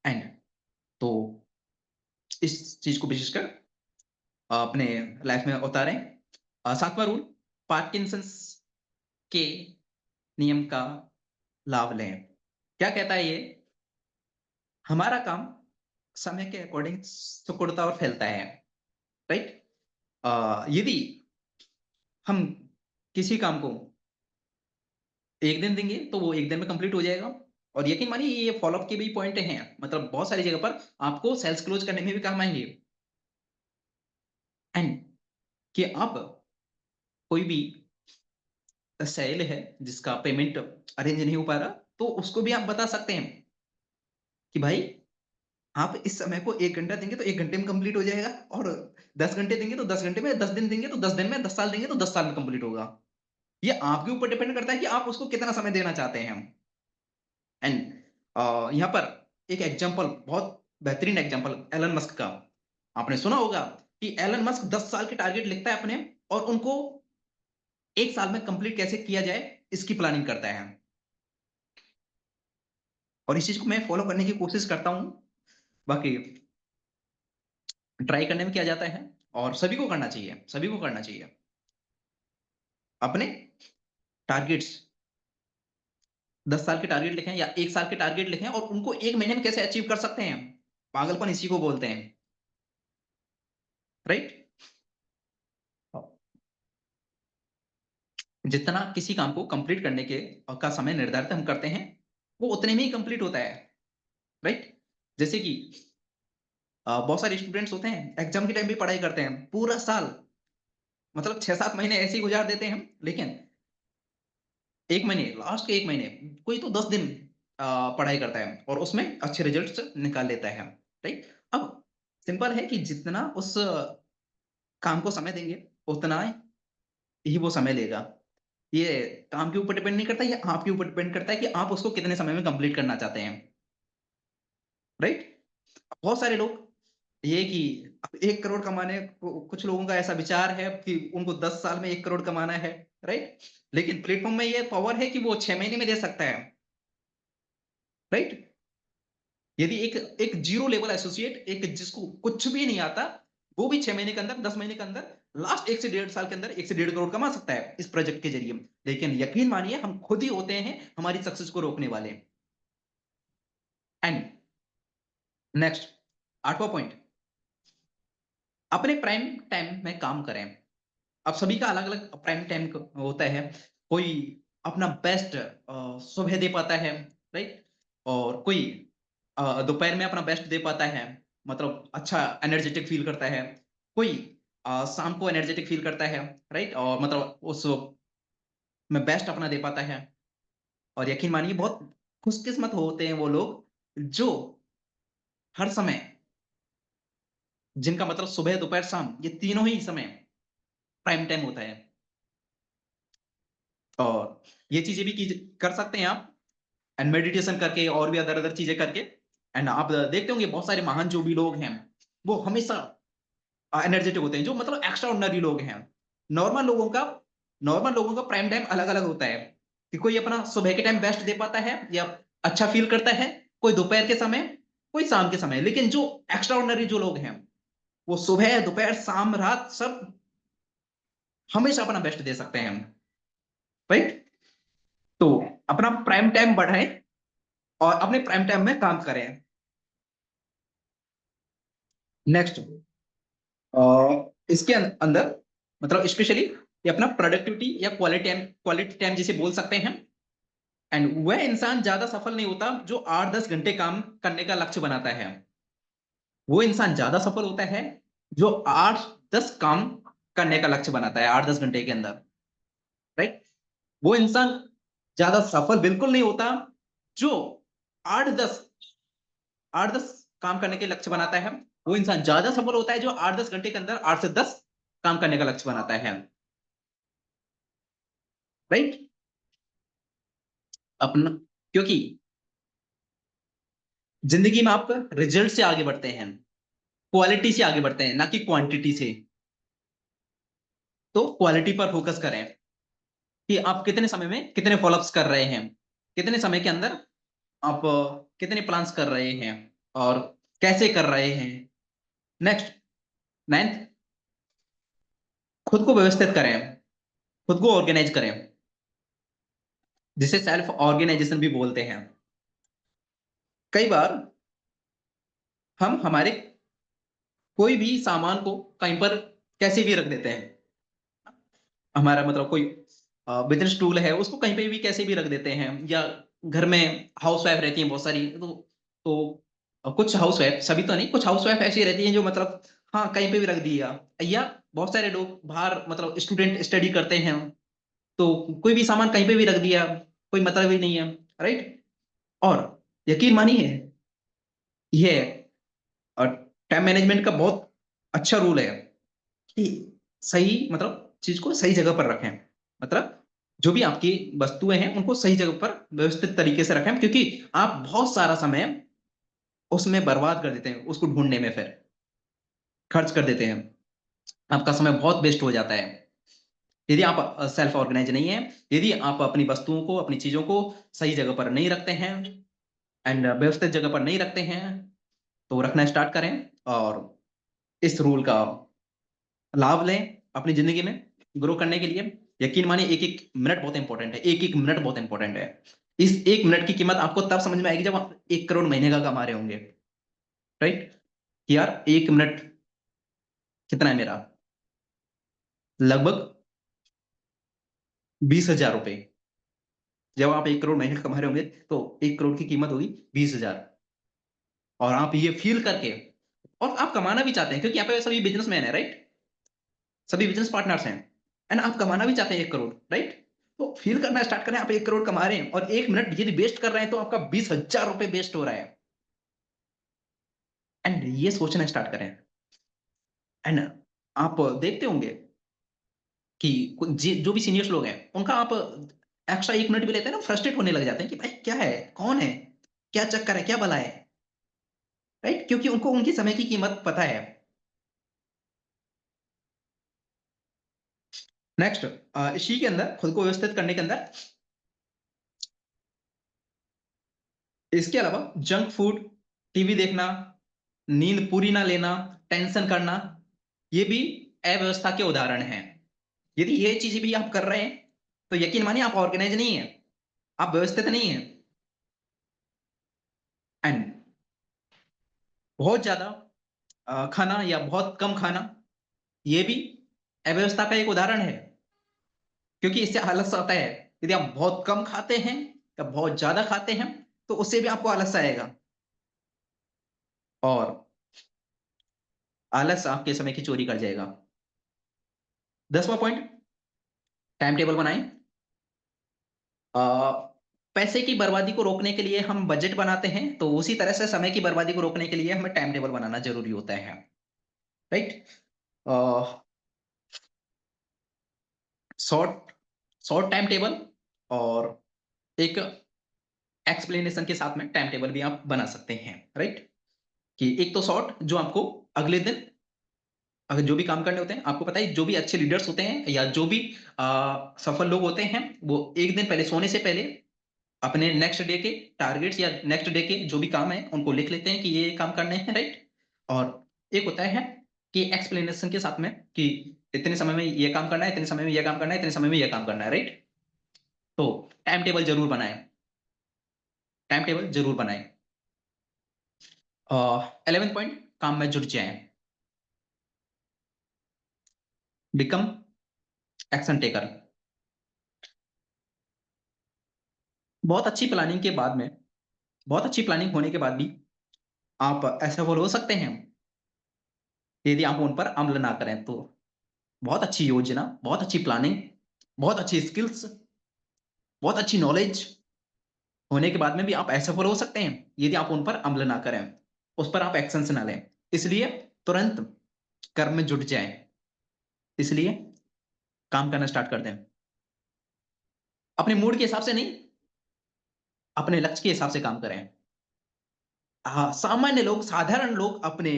एंड तो इस चीज को विशेषकर अपने लाइफ में उतारें। 7वां रूल, पार्किंसंस के नियम का लाभ लें। क्या कहता है ये? हमारा काम समय के अकॉर्डिंग सिकुड़ता और फैलता है, राइट। यदि हम किसी काम को एक दिन देंगे तो वो एक दिन में कंप्लीट हो जाएगा। और यकीन मानिए ये फॉलोअप के भी पॉइंट हैं, मतलब बहुत सारी जगह पर आपको सेल्स क्लोज करने में भी काम आएंगे। एंड कि आप कोई भी सेल है जिसका पेमेंट अरेंज नहीं हो पा रहा, तो उसको भी आप बता सकते हैं कि भाई आप इस समय को 1 घंटा देंगे तो 1 घंटे में कंप्लीट हो जाएगा, और 10 घंटे देंगे तो 10 घंटे में, 10 दिन देंगे तो 10 दिन में, 10 साल देंगे तो 10 साल में कंप्लीट होगा। ये आपके ऊपर डिपेंड करता है कि आप उसको कितना समय देना चाहते हैं। एंड यहाँ पर एक एग्जांपल, बहुत बेहतरीन एग्जांपल एलन मस्क का। आपने सुना होगा कि एलन मस्क 10 साल के टारगेट लिखता है अपने, और उनको 1 साल में कंप्लीट कैसे किया जाए इसकी प्लानिंग करता है। और इस चीज को मैं फॉलो करने की कोशिश करता हूँ। बाकी ट्राई करने में क्या जाता है, और सभी को करना चाहिए, सभी को करना चाहिए। अपने टारगेट्स 10 साल के टारगेट लिखें या 1 साल के टारगेट लिखें, और उनको 1 महीने में कैसे अचीव कर सकते हैं। पागलपन इसी को बोलते हैं, राइट। जितना किसी काम को कंप्लीट करने के का समय निर्धारित हम करते हैं, वो उतने में ही कंप्लीट होता है, राइट। जैसे कि बहुत सारे स्टूडेंट्स होते हैं, एग्जाम के टाइम भी पढ़ाई करते हैं पूरा साल, मतलब 6-7 महीने ऐसे ही गुजार देते हैं, लेकिन 1 महीने, लास्ट के 1 महीने, कोई तो 10 दिन पढ़ाई करता है और उसमें अच्छे रिजल्ट्स निकाल लेता है, राइट। अब सिंपल है कि जितना उस काम को समय देंगे, उतना ही वो समय लेगा। ये काम के ऊपर डिपेंड नहीं करता, ये आपके ऊपर डिपेंड करता है कि आप उसको कितने समय में कंप्लीट करना चाहते हैं, राइट। बहुत सारे लोग ये कि अब 1 करोड़ कमाने कुछ लोगों का ऐसा विचार है कि उनको 10 साल में 1 करोड़ कमाना है, राइट। लेकिन प्लेटफॉर्म में ये पावर है कि वो 6 महीने में दे सकता है, राइट। यदि एक एक जीरो लेवल एसोसिएट, एक जिसको कुछ भी नहीं आता, वो भी 6 महीने के अंदर, 10 महीने के अंदर, लास्ट 1 से 1.5 साल के अंदर 1 से 1.5 करोड़ कमा सकता है इस प्रोजेक्ट के जरिए। लेकिन यकीन मानिए हम खुद ही होते हैं हमारी सक्सेस को रोकने वाले। एंड नेक्स्ट, 8वां पॉइंट, अपने प्राइम टाइम में काम करें। अब सभी का अलग अलग प्राइम टाइम होता है। कोई अपना बेस्ट सुबह दे पाता है, राइट, और कोई दोपहर में अपना बेस्ट दे पाता है, मतलब अच्छा एनर्जेटिक फील करता है। कोई शाम को एनर्जेटिक फील करता है, राइट, और मतलब उस में बेस्ट अपना दे पाता है। और यकीन मानिए बहुत खुशकिस्मत होते हैं वो लोग जो हर समय, जिनका मतलब सुबह दोपहर शाम ये तीनों ही समय प्राइम टाइम होता है। और ये चीजें भी कर सकते हैं आप, एंड मेडिटेशन करके और भी अदर अदर चीजें करके। एंड आप देखते होंगे बहुत सारे महान जो भी लोग हैं वो हमेशा एनर्जेटिक होते हैं, जो मतलब एक्स्ट्रा ऑर्डिनरी लोग हैं। नॉर्मल लोगों का नॉर्मल लोगों का प्राइम टाइम अलग अलग होता है, कि कोई अपना सुबह के टाइम बेस्ट दे पाता है या अच्छा फील करता है, कोई दोपहर के समय, कोई शाम के समय। लेकिन जो एक्स्ट्रा ऑर्डिनरी जो लोग हैं वो सुबह दोपहर शाम रात सब हमेशा अपना बेस्ट दे सकते हैं, राइट। तो अपना प्राइम टाइम बढ़ाएं और अपने प्राइम टाइम में काम करें। नेक्स्ट, इसके अंदर मतलब स्पेशली ये अपना प्रोडक्टिविटी या क्वालिटी टाइम जिसे बोल सकते हैं। एंड वह इंसान ज्यादा सफल नहीं होता जो 8-10 घंटे काम करने का लक्ष्य बनाता है। वो इंसान ज्यादा सफल होता है जो 8-10 काम करने का लक्ष्य बनाता है 8-10 घंटे के अंदर, राइट। वो इंसान ज्यादा सफल बिल्कुल नहीं होता जो आठ दस 8-10 काम करने के लक्ष्य बनाता है। वो इंसान ज्यादा सफल होता है जो 8-10 घंटे के अंदर 8 से 10 काम करने का लक्ष्य बनाता है, राइट। अपना, क्योंकि जिंदगी में आप रिजल्ट से आगे बढ़ते हैं, क्वालिटी से आगे बढ़ते हैं, ना कि क्वांटिटी से। तो क्वालिटी पर फोकस करें कि आप कितने समय में कितने फॉलोअप्स कर रहे हैं, कितने समय के अंदर आप कितने प्लान्स कर रहे हैं और कैसे कर रहे हैं। नेक्स्ट, 9th, खुद को व्यवस्थित करें, खुद को ऑर्गेनाइज करें, जिसे सेल्फ ऑर्गेनाइजेशन भी बोलते हैं। कई बार हम हमारे कोई भी सामान को कहीं पर कैसे भी रख देते हैं। हमारा मतलब कोई बिजनेस टूल है उसको कहीं पे भी कैसे भी रख देते हैं, या घर में हाउस वाइफ रहती हैं बहुत सारी, तो कुछ हाउस वाइफ, सभी तो नहीं, कुछ हाउस वाइफ ऐसी रहती हैं जो मतलब हाँ कहीं पे भी रख दिया। या बहुत सारे लोग बाहर मतलब स्टूडेंट स्टडी करते हैं, तो कोई भी सामान कहीं पे भी रख दिया, कोई मतलब ही नहीं है, राइट। और यकीन मानिए ये टाइम मैनेजमेंट का बहुत अच्छा रूल है कि सही मतलब चीज को सही जगह पर रखें। मतलब जो भी आपकी वस्तुएं हैं उनको सही जगह पर व्यवस्थित तरीके से रखें, क्योंकि आप बहुत सारा समय उसमें बर्बाद कर देते हैं, उसको ढूंढने में फिर खर्च कर देते हैं। आपका समय बहुत वेस्ट हो जाता है यदि आप सेल्फ ऑर्गेनाइज नहीं है, यदि आप अपनी वस्तुओं को, अपनी चीजों को सही जगह पर नहीं रखते हैं एंड व्यवस्थित जगह पर नहीं रखते हैं। तो रखना स्टार्ट करें और इस रूल का लाभ लें अपनी जिंदगी में ग्रो करने के लिए। यकीन मानिए एक एक मिनट बहुत इंपॉर्टेंट है, एक एक मिनट बहुत इंपॉर्टेंट है। इस एक मिनट की कीमत आपको तब समझ में आएगी जब आप 1 करोड़ महीने का कमा रहे होंगे, राइट। यार 1 मिनट कितना है मेरा, लगभग 20,000 रुपए। जब आप 1 करोड़ महीने का कमा रहे होंगे तो 1 करोड़ की कीमत होगी 20,000। और आप ये फील करके, और आप कमाना भी चाहते हैं क्योंकि यहाँ पे सभी बिजनेसमैन है, राइट, सभी बिजनेस पार्टनर्स हैं, एंड आप कमाना भी चाहते हैं 1 करोड़, राइट। तो फील करना स्टार्ट करें आप 1 करोड़ कमा रहे हैं और 1 मिनट यदि वेस्ट कर रहे हैं तो आपका 20,000 रुपए वेस्ट हो रहा है। एंड ये सोचना स्टार्ट करें। एंड आप देखते होंगे कि जो भी सीनियर्स लोग हैं उनका आप एक्स्ट्रा 1 मिनट भी लेते हैं ना, फ्रस्ट्रेट होने लग जाते हैं कि भाई क्या है, कौन है, क्या चक्कर है, क्या भला है, राइट, क्योंकि उनको उनकी समय की कीमत पता है। नेक्स्ट, इसी के अंदर खुद को व्यवस्थित करने के अंदर, इसके अलावा जंक फूड, टीवी देखना, नींद पूरी ना लेना, टेंशन करना, ये भी अव्यवस्था के उदाहरण हैं। यदि ये चीजें भी आप कर रहे हैं तो यकीन मानिए आप ऑर्गेनाइज नहीं है, आप व्यवस्थित नहीं है। एंड बहुत ज्यादा खाना या बहुत कम खाना, ये भी अव्यवस्था का एक उदाहरण है, क्योंकि इससे आलस आता है। यदि आप बहुत कम खाते हैं या बहुत ज्यादा खाते हैं तो उससे भी आपको आलस आएगा, और आलस आपके समय की चोरी कर जाएगा। 10वां पॉइंट, टाइम टेबल बनाएं। अ, पैसे की बर्बादी को रोकने के लिए हम बजट बनाते हैं, तो उसी तरह से समय की बर्बादी को रोकने के लिए हमें टाइम टेबल बनाना जरूरी होता है, right. Short short time table और एक एक्सप्लेनेशन के साथ में टाइम टेबल भी आप बना सकते हैं, राइट। कि एक तो शॉर्ट, जो आपको अगले दिन अगर जो भी काम करने होते हैं, आपको पता है जो भी अच्छे लीडर्स होते हैं या जो भी सफल लोग होते हैं, वो एक दिन पहले, सोने से पहले, अपने नेक्स्ट डे के टारगेट्स या नेक्स्ट डे के जो भी काम है उनको लिख लेते हैं कि ये काम करने हैं, राइट। और एक होता है कि एक्सप्लेनेशन के साथ में कि इतने समय में ये काम करना है, इतने समय में ये काम करना है, इतने समय में ये काम करना है, राइट। तो टाइम टेबल जरूर बनाएं, टाइम टेबल जरूर बनाएं। 11 पॉइंट, काम में जुट जाएं, बिकम एक्शन टेकर। बहुत अच्छी प्लानिंग के बाद में, बहुत अच्छी प्लानिंग होने के बाद भी आप असफल हो सकते हैं यदि आप उन पर अमल ना करें तो। बहुत अच्छी योजना, बहुत अच्छी प्लानिंग, बहुत अच्छी स्किल्स, बहुत अच्छी नॉलेज होने के बाद में भी आप असफल हो सकते हैं यदि आप उन पर अमल ना करें, उस पर आप एक्शन ना लें। इसलिए तुरंत कर्म में जुट जाएं, इसलिए काम करना स्टार्ट कर दें। अपने मूड के हिसाब से नहीं, अपने लक्ष्य के हिसाब से काम करें। हाँ, सामान्य लोग, साधारण लोग अपने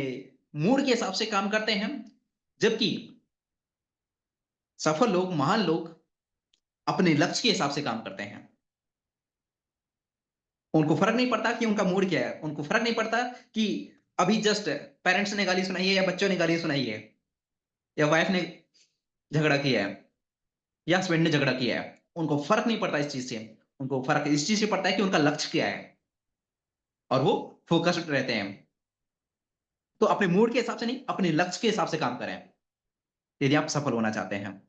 मूड के हिसाब से काम करते हैं, जबकि सफल लोग, महान लोग अपने लक्ष्य के हिसाब से काम करते हैं। उनको फर्क नहीं पड़ता कि उनका मूड क्या है, उनको फर्क नहीं पड़ता कि अभी जस्ट पेरेंट्स ने गाली सुनाई है या बच्चों ने गाली सुनाई है या वाइफ ने झगड़ा किया है या हस्बैंड ने झगड़ा किया है। उनको फर्क नहीं पड़ता इस चीज से, उनको फर्क इस चीज से पड़ता है कि उनका लक्ष्य क्या है, और वो फोकस्ड रहते हैं। तो अपने मूड के हिसाब से नहीं, अपने लक्ष्य के हिसाब से काम करें यदि आप सफल होना चाहते हैं।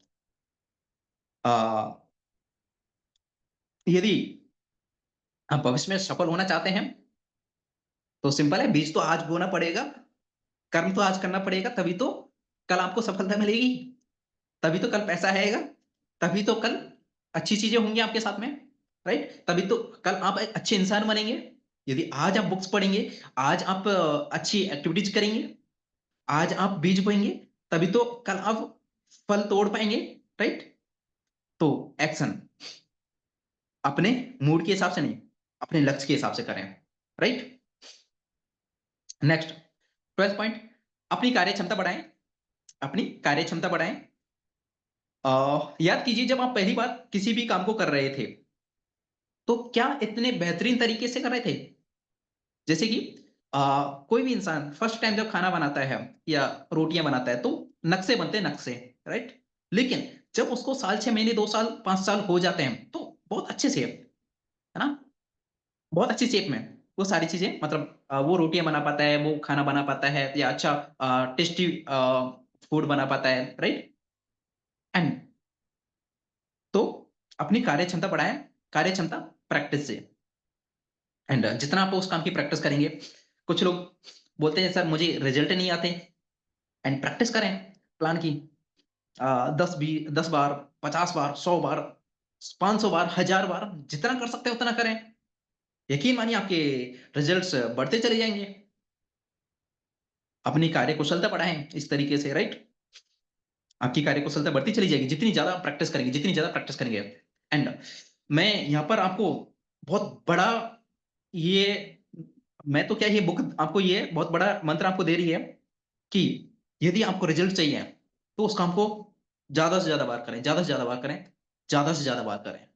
आ, यदि आप भविष्य में सफल होना चाहते हैं तो सिंपल है, बीज तो आज बोना पड़ेगा, कर्म तो आज करना पड़ेगा, तभी तो कल आपको सफलता मिलेगी, तभी तो कल पैसा आएगा, तभी तो कल अच्छी चीजें होंगी आपके साथ में, राइट। तभी तो कल आप एक अच्छे इंसान बनेंगे। यदि आज आप बुक्स पढ़ेंगे, आज आप अच्छी एक्टिविटीज करेंगे, आज आप बीज बोएंगे, तभी तो कल आप फल तोड़ पाएंगे, राइट। तो एक्शन अपने मूड के हिसाब से नहीं, अपने लक्ष्य के हिसाब से करें, राइट। नेक्स्ट, 12 पॉइंट, अपनी कार्य क्षमता बढ़ाएं, अपनी कार्य क्षमता बढ़ाएं। याद कीजिए, जब आप पहली बार किसी भी काम को कर रहे थे तो क्या इतने बेहतरीन तरीके से कर रहे थे? जैसे कि कोई भी इंसान फर्स्ट टाइम जब खाना बनाता है या रोटियां बनाता है तो नक्शे बनते हैं, नक्शे, राइट। लेकिन जब उसको साल, 6 महीने, 2 साल, 5 साल हो जाते हैं तो बहुत अच्छे से, है ना, बहुत अच्छी शेप में वो सारी चीजें, मतलब वो रोटियां बना पाता है, वो खाना बना पाता है, या अच्छा टेस्टी फूड बना पाता है, राइट। एंड तो अपनी कार्य क्षमता बढ़ाएं, कार्य क्षमता प्रैक्टिस से। एंड जितना आप उस काम की प्रैक्टिस करेंगे, कुछ लोग बोलते हैं सर मुझे रिजल्ट नहीं आते, एंड प्रैक्टिस करें प्लान की, 10 बार, 50 बार, 100 बार, 500 बार, 1000 बार, जितना कर सकते हैं उतना करें। यकीन मानिए आपके रिजल्ट्स बढ़ते चले जाएंगे। अपनी कार्य कुशलता बढ़ाएं इस तरीके से, राइट। आपकी कार्य कुशलता बढ़ती चली जाएगी जितनी ज्यादा प्रैक्टिस करेंगे, जितनी ज्यादा प्रैक्टिस करेंगे। एंड मैं यहाँ पर आपको बहुत बड़ा, ये, मैं तो क्या, ये बुक आपको ये बहुत बड़ा मंत्र आपको दे रही है कि यदि आपको रिजल्ट चाहिए तो उस काम को ज्यादा से ज्यादा बार करें, ज्यादा से ज्यादा बार करें, ज्यादा से ज्यादा बार करें।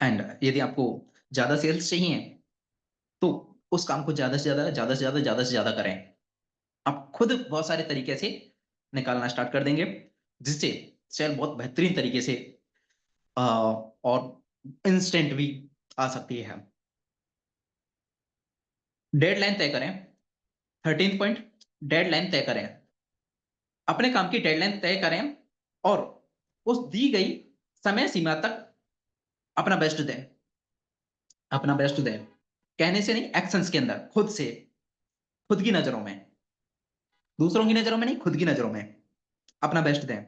एंड यदि आपको ज्यादा सेल्स चाहिए तो उस काम को ज्यादा से ज्यादा, ज्यादा से ज्यादा, ज्यादा से ज्यादा करें। आप खुद बहुत सारे तरीके से निकालना स्टार्ट कर देंगे, जिससे सेल बहुत बेहतरीन तरीके से और इंस्टेंट भी आ सकती है। डेडलाइन तय करें। 13 पॉइंट, डेडलाइन तय करें। अपने काम की डेडलाइन तय करें और उस दी गई समय सीमा तक अपना बेस्ट दें, अपना बेस्ट दें। कहने से नहीं, एक्शंस के अंदर, खुद से, खुद की नजरों में, दूसरों की नजरों में नहीं, खुद की नजरों में अपना बेस्ट दें।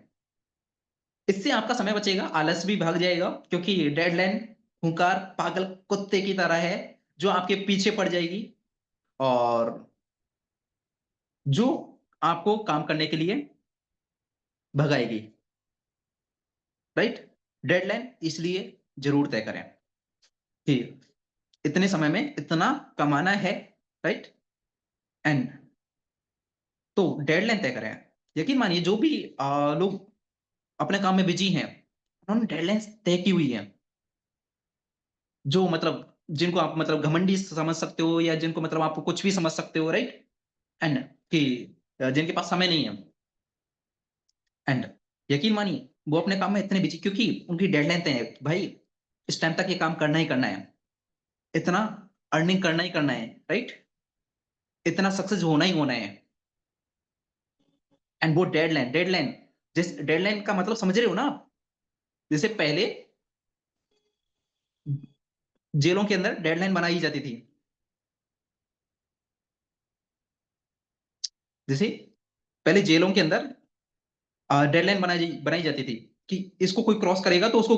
इससे आपका समय बचेगा, आलस भी भाग जाएगा, क्योंकि डेडलाइन हुंकार पागल कुत्ते की तरह है जो आपके पीछे पड़ जाएगी और जो आपको काम करने के लिए भगाएगी। राइट? डेडलाइन इसलिए जरूर तय करें कि इतने समय में इतना कमाना है। राइट? एंड तो डेडलाइन तय करें। यकीन मानिए जो भी लोग अपने काम में बिजी हैं, उन्होंने डेडलाइन तय की हुई है। जो मतलब जिनको आप मतलब घमंडी समझ सकते हो, या जिनको मतलब आप कुछ भी समझ सकते हो। राइट? एंड कि जिनके पास समय नहीं है, एंड यकीन मानिए वो अपने काम में इतने बिजी, क्योंकि उनकी डेडलाइन तय है भाई, इस टाइम तक ये काम करना ही करना है, इतना अर्निंग करना ही करना है। राइट? इतना सक्सेस होना ही होना है। एंड वो डेडलाइन डेडलाइन जिस डेडलाइन का मतलब समझ रहे हो ना आप? जैसे पहले जेलों के अंदर डेडलाइन बनाई जाती थी। जैसे पहले जेलों के अंदर डेडलाइन बनाई बनाई जाती थी कि इसको कोई क्रॉस करेगा तो उसको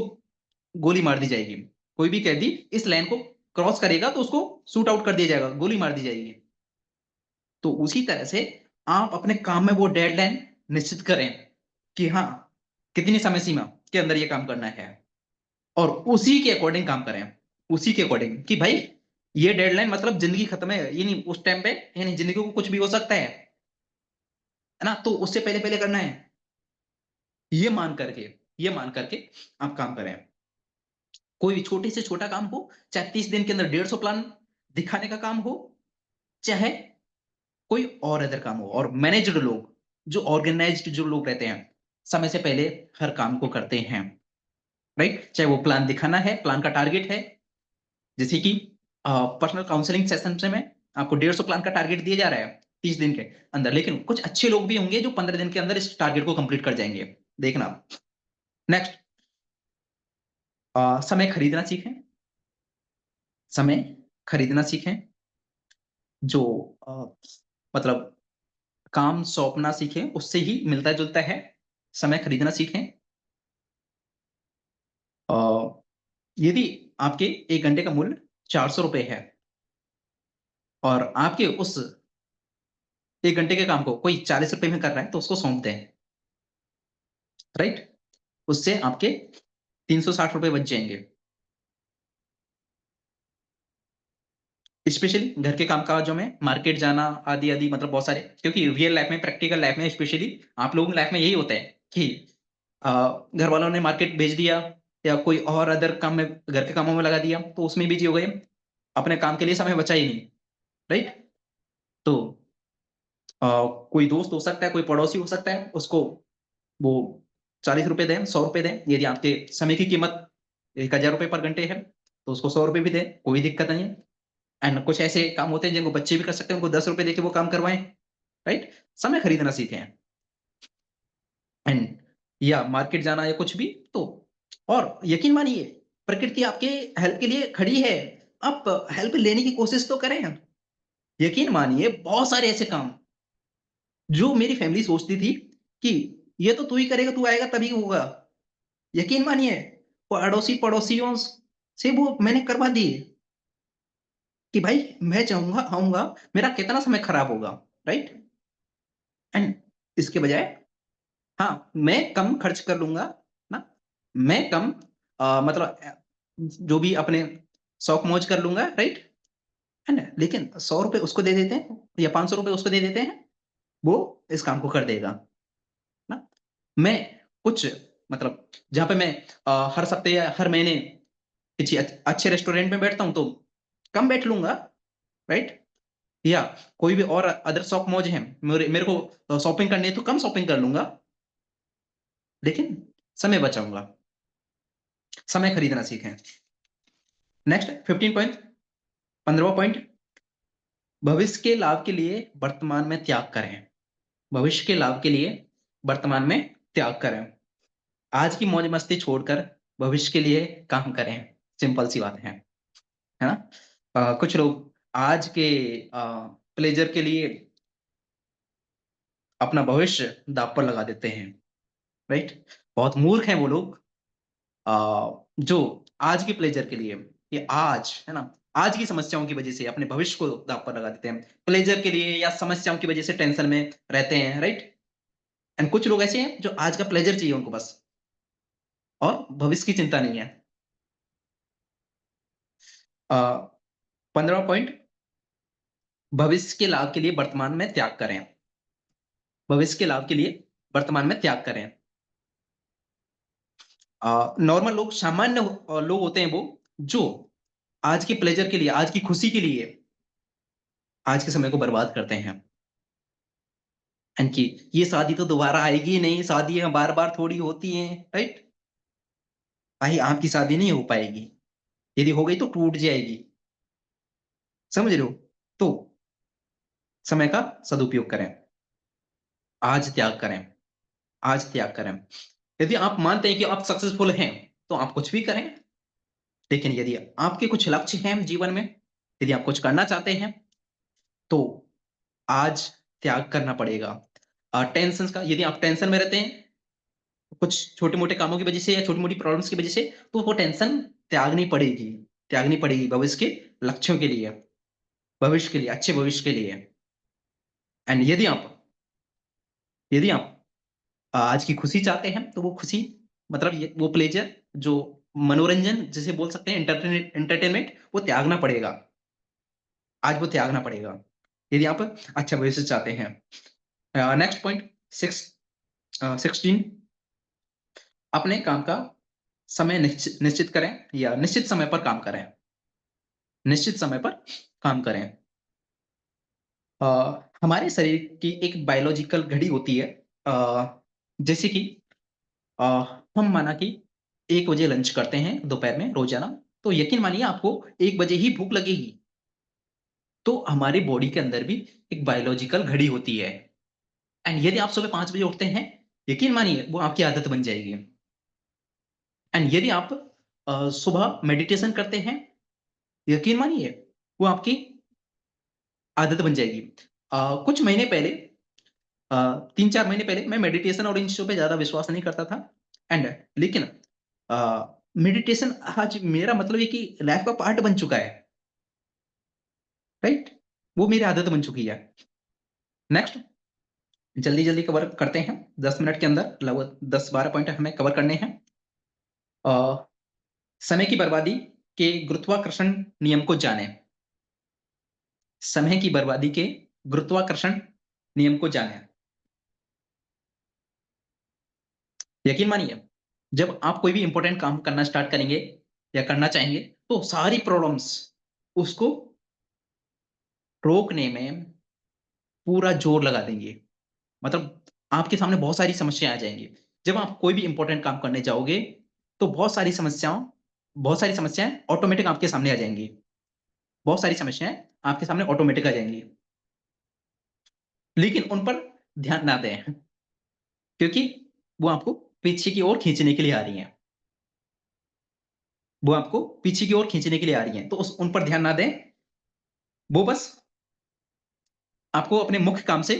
गोली मार दी जाएगी। कोई भी कैदी इस लाइन को क्रॉस करेगा तो उसको शूट आउट कर दिया जाएगा, गोली मार दी जाएगी। तो उसी तरह से आप अपने काम में वो डेडलाइन निश्चित करें कि हाँ, कितनी समय सीमा के अंदर ये काम करना है, और उसी के अकॉर्डिंग काम करें। उसी के अकॉर्डिंग कि भाई ये डेडलाइन मतलब जिंदगी खत्म है, ये नहीं उस टाइम पे, ये नहीं, जिंदगी को कुछ भी हो सकता है ना, तो उससे पहले पहले करना है। ये मान करके, ये मान करके आप काम करें। कोई भी छोटे से छोटा काम हो, चाहे 30 दिन के अंदर 150 प्लान दिखाने का काम हो, चाहे कोई और अदर काम हो। और मैनेजर लोग, जो ऑर्गेनाइज्ड जो लोग रहते हैं, समय से पहले हर काम को करते हैं। राइट? चाहे वो प्लान दिखाना है, प्लान का टारगेट है, जैसे कि पर्सनल काउंसलिंग सेशन से में आपको 150 प्लान का टारगेट दिया जा रहा है 30 दिन के अंदर, लेकिन कुछ अच्छे लोग भी होंगे जो 15 दिन के अंदर इस टारगेट को कंप्लीट कर जाएंगे। देखना। नेक्स्ट, समय खरीदना सीखें। समय खरीदना सीखें। जो मतलब काम सौंपना सीखें, उससे ही मिलता जुलता है। समय खरीदना सीखें। यदि आपके 1 घंटे का मूल्य 400 रुपए है, और आपके उस 1 घंटे के काम को कोई 40 रुपए में कर रहा है, तो उसको सौंप दें। राइट? उससे आपके 360 रुपए बच जाएंगे। स्पेशली घर के कामकाजों में, मार्केट जाना आदि आदि, मतलब बहुत सारे, क्योंकि रियल लाइफ में, प्रैक्टिकल लाइफ में, स्पेशली आप लोगों की लाइफ में यही होता है कि घर वालों ने मार्केट भेज दिया, या कोई और अदर काम में, घर के कामों में लगा दिया, तो उसमें बिजी हो गए, अपने काम के लिए समय बचा ही नहीं। राइट? तो कोई दोस्त हो सकता है, कोई पड़ोसी हो सकता है, उसको वो 40 रुपए दें, 100 रुपए दें। यदि आपके समय की कीमत 1000 रुपए पर घंटे है, तो उसको 100 रुपए भी दें, कोई दिक्कत नहीं है। एंड कुछ ऐसे काम होते हैं जिनको बच्चे भी कर सकते हैं, उनको 10 रुपए देके वो काम करवाएं। राइट? समय खरीदना सीखें। एंड या मार्केट जाना या कुछ भी, तो और यकीन मानिए प्रकृति आपके हेल्प के लिए खड़ी है। आप हेल्प लेने की कोशिश तो करें। यकीन मानिए बहुत सारे ऐसे काम जो मेरी फैमिली सोचती थी कि ये तो तू ही करेगा, तू आएगा तभी होगा, यकीन मानिए वो अड़ोसी पड़ोसियों से वो मैंने करवा दी, कि भाई मैं जाऊंगा आऊंगा, मेरा कितना समय खराब होगा। राइट? एंड इसके बजाय हाँ, मैं कम खर्च कर लूंगा ना, मैं कम मतलब जो भी अपने शौक मौज कर लूंगा। राइट? है ना? लेकिन 100 रुपए उसको दे देते हैं, या 500 रुपए उसको दे देते हैं, वो इस काम को कर देगा ना। मैं कुछ मतलब जहां पे मैं हर हफ्ते या हर महीने किसी अच्छे रेस्टोरेंट में बैठता हूँ, तो कम बैठ लूंगा। राइट? या कोई भी और अदर शौक मौज है, मेरे मेरे को शॉपिंग करनी है, तो कम शॉपिंग कर लूंगा, लेकिन समय बचाऊंगा। समय खरीदना सीखें। नेक्स्ट 15 पॉइंट, 15वां पॉइंट, भविष्य के लाभ के लिए वर्तमान में त्याग करें। भविष्य के लाभ के लिए वर्तमान में त्याग करें। आज की मौज मस्ती छोड़कर भविष्य के लिए काम करें। सिंपल सी बात है ना? कुछ लोग आज के प्लेजर के लिए अपना भविष्य दांव पर लगा देते हैं, राइट? बहुत मूर्ख हैं वो लोग जो आज के प्लेजर के लिए, ये आज है ना, आज की समस्याओं की वजह से अपने भविष्य को दांव पर लगा देते हैं, प्लेजर के लिए या समस्याओं की वजह से टेंशन में रहते हैं, राइट? एंड कुछ लोग ऐसे हैं जो आज का प्लेजर चाहिए उनको बस, और भविष्य की चिंता नहीं है। 15वां पॉइंट, भविष्य के लाभ के लिए वर्तमान में त्याग करें। भविष्य के लाभ के लिए वर्तमान में त्याग करें। नॉर्मल लोग, सामान्य लोग होते हैं वो जो आज के प्लेजर के लिए, आज की खुशी के लिए आज के समय को बर्बाद करते हैं। एंड की ये शादी तो दोबारा आएगी ही नहीं, शादी बार बार थोड़ी होती है, राइट? भाई आपकी शादी नहीं हो पाएगी, यदि हो गई तो टूट जाएगी, समझ रहे हो? तो समय का सदुपयोग करें, आज त्याग करें, आज त्याग करें। यदि आप मानते हैं कि आप सक्सेसफुल हैं तो आप कुछ भी करें, लेकिन यदि आपके कुछ लक्ष्य हैं जीवन में, यदि आप कुछ करना चाहते हैं तो आज त्याग करना पड़ेगा। टेंशन का, यदि आप टेंशन में रहते हैं कुछ छोटे मोटे कामों की वजह से या छोटी मोटी प्रॉब्लम्स की वजह से, तो वो टेंशन त्यागनी पड़ेगी, त्यागनी पड़ेगी भविष्य के लक्ष्यों के लिए, भविष्य के लिए, अच्छे भविष्य के लिए। एंड यदि आप आज की खुशी चाहते हैं तो वो खुशी, मतलब ये वो प्लेजर, जो मनोरंजन जिसे बोल सकते हैं, एंटरटेनमेंट, वो त्यागना पड़ेगा, आज वो त्यागना पड़ेगा, यदि आप अच्छा भविष्य चाहते हैं। नेक्स्ट पॉइंट, 16, अपने काम का समय निश्चित करें, या निश्चित समय पर काम करें, निश्चित समय पर काम करें। अ, हमारे शरीर की एक बायोलॉजिकल घड़ी होती है, जैसे कि अ, हम माना कि 1 बजे लंच करते हैं दोपहर में रोजाना, तो यकीन मानिए आपको 1 बजे ही भूख लगेगी। तो हमारी बॉडी के अंदर भी एक बायोलॉजिकल घड़ी होती है। एंड यदि आप सुबह 5 बजे उठते हैं, यकीन मानिए वो आपकी आदत बन जाएगी। एंड यदि आप सुबह मेडिटेशन करते हैं, यकीन मानिए वो आपकी आदत बन जाएगी। कुछ महीने पहले, 3-4 महीने पहले मैं मेडिटेशन और इन चीजों पे ज्यादा विश्वास नहीं करता था। एंड लेकिन मेडिटेशन आज मेरा मतलब है कि लाइफ का पार्ट बन चुका है, राइट? वो मेरी आदत बन चुकी है। नेक्स्ट, जल्दी जल्दी कवर करते हैं, 10 मिनट के अंदर लगभग 10-12 पॉइंट हमें कवर करने हैं। अ, समय की बर्बादी के गुरुत्वाकर्षण नियम को जानें। समय की बर्बादी के गुरुत्वाकर्षण नियम को जानें। यकीन मानिए, जब आप कोई भी इंपॉर्टेंट काम करना स्टार्ट करेंगे या करना चाहेंगे, तो सारी प्रॉब्लम्स उसको रोकने में पूरा जोर लगा देंगे। मतलब आपके सामने बहुत सारी समस्याएं आ जाएंगी। जब आप कोई भी इंपॉर्टेंट काम करने जाओगे, तो बहुत सारी समस्याएं ऑटोमेटिक आपके सामने आ जाएंगी। बहुत सारी समस्याएं आपके सामने ऑटोमेटिक आ जाएंगी, लेकिन उन पर ध्यान ना दें, क्योंकि वो आपको पीछे की ओर खींचने के लिए आ रही हैं। वो आपको पीछे की ओर खींचने के लिए आ रही हैं, तो उन पर ध्यान ना दें। वो बस आपको अपने मुख्य काम से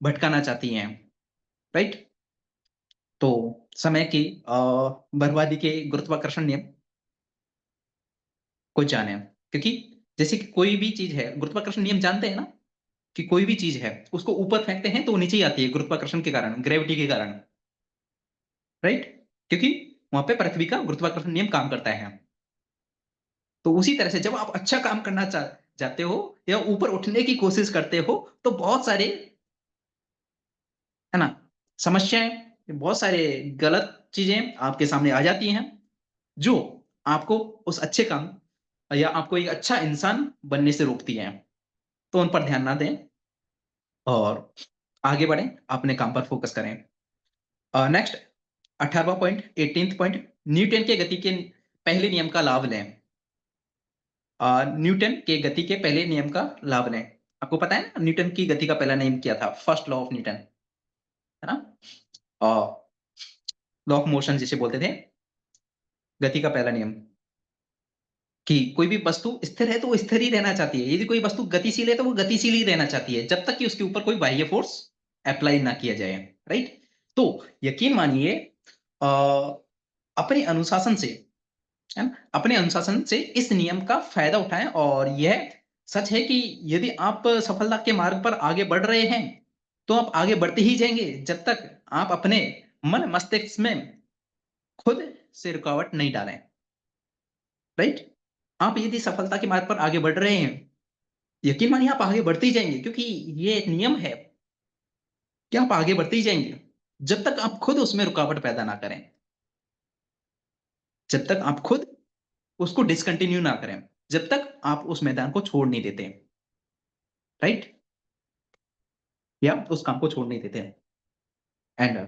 भटकाना चाहती हैं, राइट? तो समय की बर्बादी के गुरुत्वाकर्षण नियम को जाने, क्योंकि जैसे कि कोई भी चीज है, गुरुत्वाकर्षण नियम जानते हैं ना, कि कोई भी चीज है उसको ऊपर फेंकते हैं तो वो नीचे ही आती है, गुरुत्वाकर्षण के कारण, ग्रेविटी के कारण, राइट? क्योंकि वहां पे पृथ्वी का गुरुत्वाकर्षण नियम काम करता है। तो उसी तरह से जब आप अच्छा काम करना चाहते हो या ऊपर उठने की कोशिश करते हो, तो बहुत सारे, है ना, समस्याएं, बहुत सारे गलत चीजें आपके सामने आ जाती हैं, जो आपको उस अच्छे काम या आपको एक अच्छा इंसान बनने से रोकती हैं। तो उन पर ध्यान ना दें और आगे बढ़ें, अपने काम पर फोकस करें। नेक्स्ट, 18वां पॉइंट, 18th पॉइंट, न्यूटन के गति के पहले नियम का लाभ लें। न्यूटन के गति के पहले नियम का लाभ लें। आपको पता है ना न्यूटन की गति का पहला नियम क्या था? फर्स्ट लॉ ऑफ न्यूटन, है ना? लॉ ऑफ मोशन जिसे बोलते थे, गति का पहला नियम, कि कोई भी वस्तु स्थिर है तो वो स्थिर ही रहना चाहती है, यदि कोई वस्तु गतिशील है तो वो गतिशील ही रहना चाहती है, जब तक कि उसके ऊपर कोई बाह्य फोर्स अप्लाई ना किया जाए, राइट। तो यकीन मानिए, अपने अनुशासन से, है ना, अपने अनुशासन से इस नियम का फायदा उठाएं, और यह सच है कि यदि आप सफलता के मार्ग पर आगे बढ़ रहे हैं तो आप आगे बढ़ते ही जाएंगे, जब तक आप अपने मन मस्तिष्क में खुद से रुकावट नहीं डालें, राइट। आप यदि सफलता के मार्ग पर आगे बढ़ रहे हैं, यकीन मानिए आप आगे बढ़ते ही जाएंगे, क्योंकि ये एक नियम है कि आप आगे बढ़ते ही जाएंगे जब तक आप खुद उसमें रुकावट पैदा ना करें, जब तक आप खुद उसको डिसकंटिन्यू ना करें, जब तक आप उस मैदान को छोड़ नहीं देते, राइट, या उस काम को छोड़ नहीं देते। एंड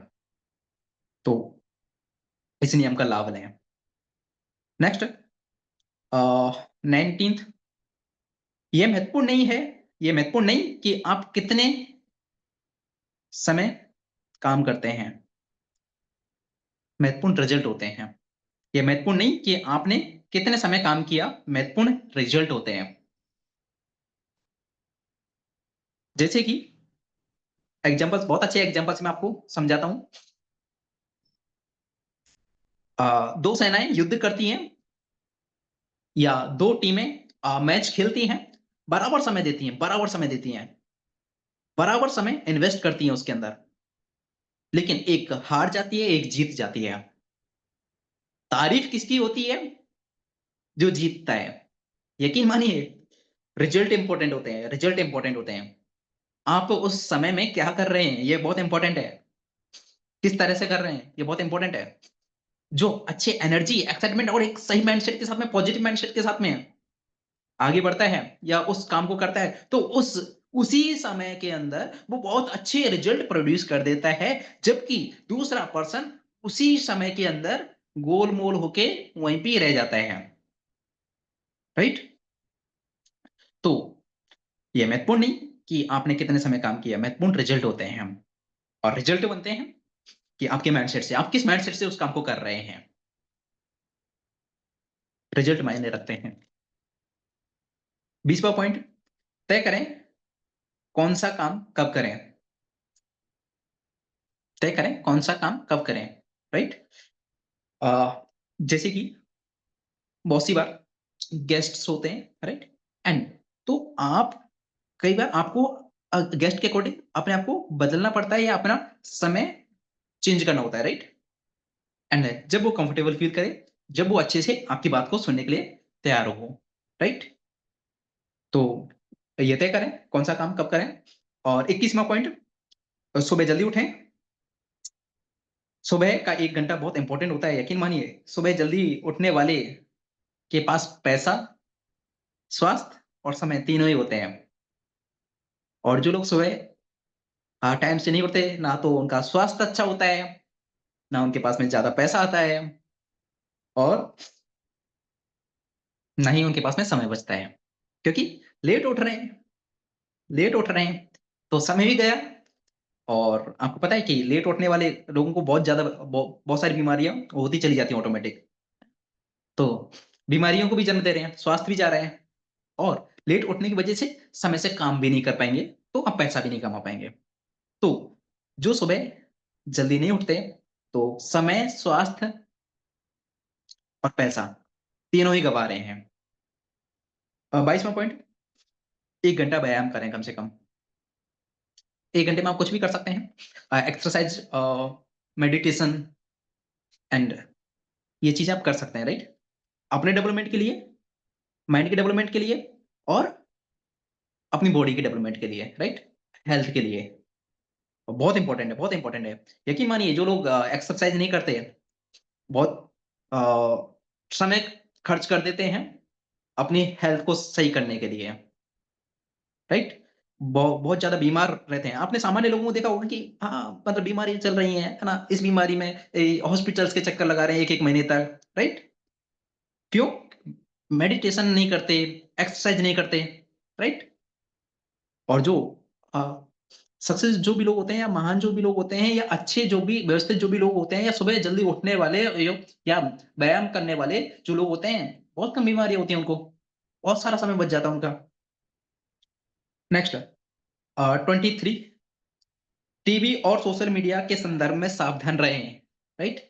तो इस नियम का लाभ लें। नेक्स्ट, 19th, ये महत्वपूर्ण नहीं है, ये महत्वपूर्ण नहीं कि आप कितने समय काम करते हैं, महत्वपूर्ण रिजल्ट होते हैं। ये महत्वपूर्ण नहीं कि आपने कितने समय काम किया, महत्वपूर्ण रिजल्ट होते हैं। जैसे कि एग्जांपल्स, बहुत अच्छे एग्जांपल्स मैं आपको समझाता हूं। दो सेनाएं युद्ध करती हैं, या दो टीमें मैच खेलती हैं, बराबर समय देती हैं, बराबर समय देती हैं, बराबर समय इन्वेस्ट करती हैं उसके अंदर, लेकिन एक हार जाती है, एक जीत जाती है। तारीफ किसकी होती है? जो जीतता है। यकीन मानिए, रिजल्ट इंपॉर्टेंट होते हैं, रिजल्ट इंपॉर्टेंट होते हैं। आप उस समय में क्या कर रहे हैं ये बहुत इंपॉर्टेंट है, किस तरह से कर रहे हैं ये बहुत इंपॉर्टेंट है। जो अच्छे एनर्जी, एक्साइटमेंट और एक सही माइंडसेट के साथ में, पॉजिटिव माइंडसेट के साथ में आगे बढ़ता है या उस काम को करता है, तो उसी समय के अंदर वो बहुत अच्छे रिजल्ट प्रोड्यूस कर देता है, जबकि दूसरा पर्सन उसी समय के अंदर गोलमोल होके वहीं पे रह जाता है, राइट। तो ये महत्वपूर्ण नहीं कि आपने कितने समय काम किया, महत्वपूर्ण रिजल्ट होते हैं हम, और रिजल्ट बनते हैं कि आपके माइंडसेट से, आप किस माइंडसेट से उस काम को कर रहे हैं, रिजल्ट मायने रखते हैं। 20वां पॉइंट, तय करें कौन सा काम कब करें, तय करें कौन सा काम कब करें, राइट। जैसे कि बहुत सी बार गेस्ट्स होते हैं, राइट, एंड तो आप, कई बार आपको गेस्ट के अकॉर्डिंग अपने आप को बदलना पड़ता है या अपना समय चेंज करना होता है, राइट। एंड जब वो कंफर्टेबल फील करे, जब वो अच्छे से आपकी बात को सुनने के लिए तैयार हो, राइट। तो ये तय करें कौन सा काम कब करें। और 21वां पॉइंट, सुबह जल्दी उठें। सुबह का 1 घंटा बहुत इंपॉर्टेंट होता है, यकीन मानिए, सुबह जल्दी उठने वाले के पास पैसा, स्वास्थ्य और समय तीनों ही होते हैं। और जो लोग सुबह टाइम से नहीं उठते, ना तो उनका स्वास्थ्य अच्छा होता है, ना उनके पास में ज्यादा पैसा आता है, और ना ही उनके पास में समय बचता है, क्योंकि लेट उठ रहे हैं, लेट उठ रहे हैं तो समय भी गया। और आपको पता है कि लेट उठने वाले लोगों को बहुत ज्यादा, बहुत सारी बीमारियां होती चली जाती हैं ऑटोमेटिक। तो बीमारियों को भी जन्म दे रहे हैं, स्वास्थ्य भी जा रहे हैं, और लेट उठने की वजह से समय से काम भी नहीं कर पाएंगे, तो आप पैसा भी नहीं कमा पाएंगे। तो जो सुबह जल्दी नहीं उठते, तो समय, स्वास्थ्य और पैसा तीनों ही गवा रहे हैं। 22वां पॉइंट, 1 घंटा व्यायाम करें कम से कम। 1 घंटे में आप कुछ भी कर सकते हैं, एक्सरसाइज, मेडिटेशन, एंड ये चीजें आप कर सकते हैं, राइट, अपने डेवलपमेंट के लिए, माइंड के डेवलपमेंट के लिए, और अपनी बॉडी के डेवलपमेंट के लिए, राइट, हेल्थ के लिए। बहुत इंपॉर्टेंट है, बहुत इंपॉर्टेंट है। यकीन मानिए, जो लोग एक्सरसाइज नहीं करते, बहुत समय खर्च कर देते हैं अपनी हेल्थ को सही करने के लिए, राइट, बहुत ज्यादा बीमार रहते हैं। आपने सामान्य लोगों को देखा होगा कि हाँ, मतलब बीमारी चल रही है ना, इस बीमारी में हॉस्पिटल्स के चक्कर लगा रहे हैं 1-1 महीने तक, राइट। क्यों? मेडिटेशन नहीं करते, एक्सरसाइज नहीं करते, राइट। और जो सक्सेस जो भी लोग होते हैं या महान जो भी लोग होते हैं या अच्छे जो भी व्यवस्थित जो भी लोग होते हैं या सुबह जल्दी उठने वाले या व्यायाम करने वाले जो लोग होते हैं, बहुत कम बीमारियां होती हैं उनको, बहुत सारा समय बच जाता है उनका। नेक्स्ट 23, टीवी और सोशल मीडिया के संदर्भ में सावधान रहें। राइट,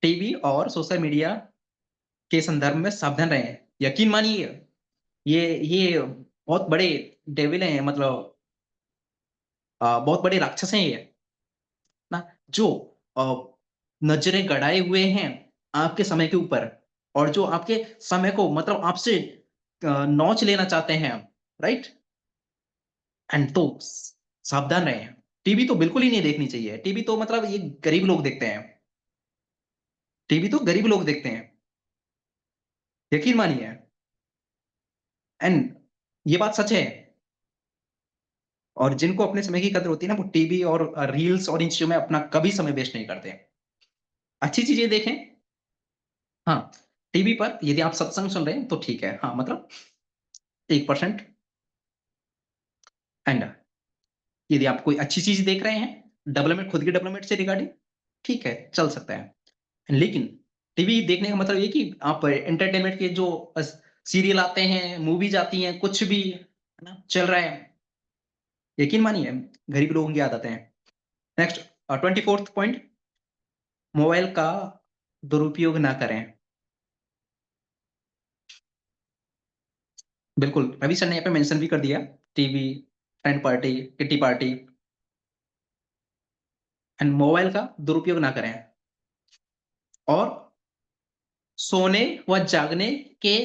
टीवी और सोशल मीडिया के संदर्भ में सावधान रहें। यकीन मानिए, ये बहुत बड़े डेविल हैं, मतलब बहुत बड़े राक्षस हैं ये ना, जो नजरें गड़ाए हुए हैं आपके समय के ऊपर, और जो आपके समय को मतलब आपसे नौच लेना चाहते हैं। राइट, एंड तो सावधान रहें। टीवी तो बिल्कुल ही नहीं देखनी चाहिए, टीवी तो मतलब ये गरीब लोग देखते हैं, टीवी तो गरीब लोग देखते हैं, यकीन मानिए। एंड ये बात सच है। और जिनको अपने समय की कदर होती है ना, वो टीवी और रील्स और इन चीजों में अपना कभी समय वेस्ट नहीं करते। अच्छी चीजें देखें। हाँ, टीवी पर यदि आप सत्संग सुन रहे हैं तो ठीक है, हाँ मतलब 1%। एंड यदि आप कोई अच्छी चीज देख रहे हैं डेवलपमेंट, खुद की डेवलपमेंट से रिगार्डिंग, ठीक है, चल सकता है। लेकिन टीवी देखने का मतलब ये कि आप एंटरटेनमेंट के जो सीरियल आते हैं, मूवीज आती हैं, कुछ भी है ना चल रहा है, यकीन मानिए गरीब लोगों की आदतें हैं। नेक्स्ट 24th पॉइंट, मोबाइल का दुरुपयोग ना करें। बिल्कुल, रवि सर ने यहाँ पे मेंशन भी कर दिया, TV, friend party, kitty party, and mobile का दुरुपयोग ना करें। और सोने व जागने के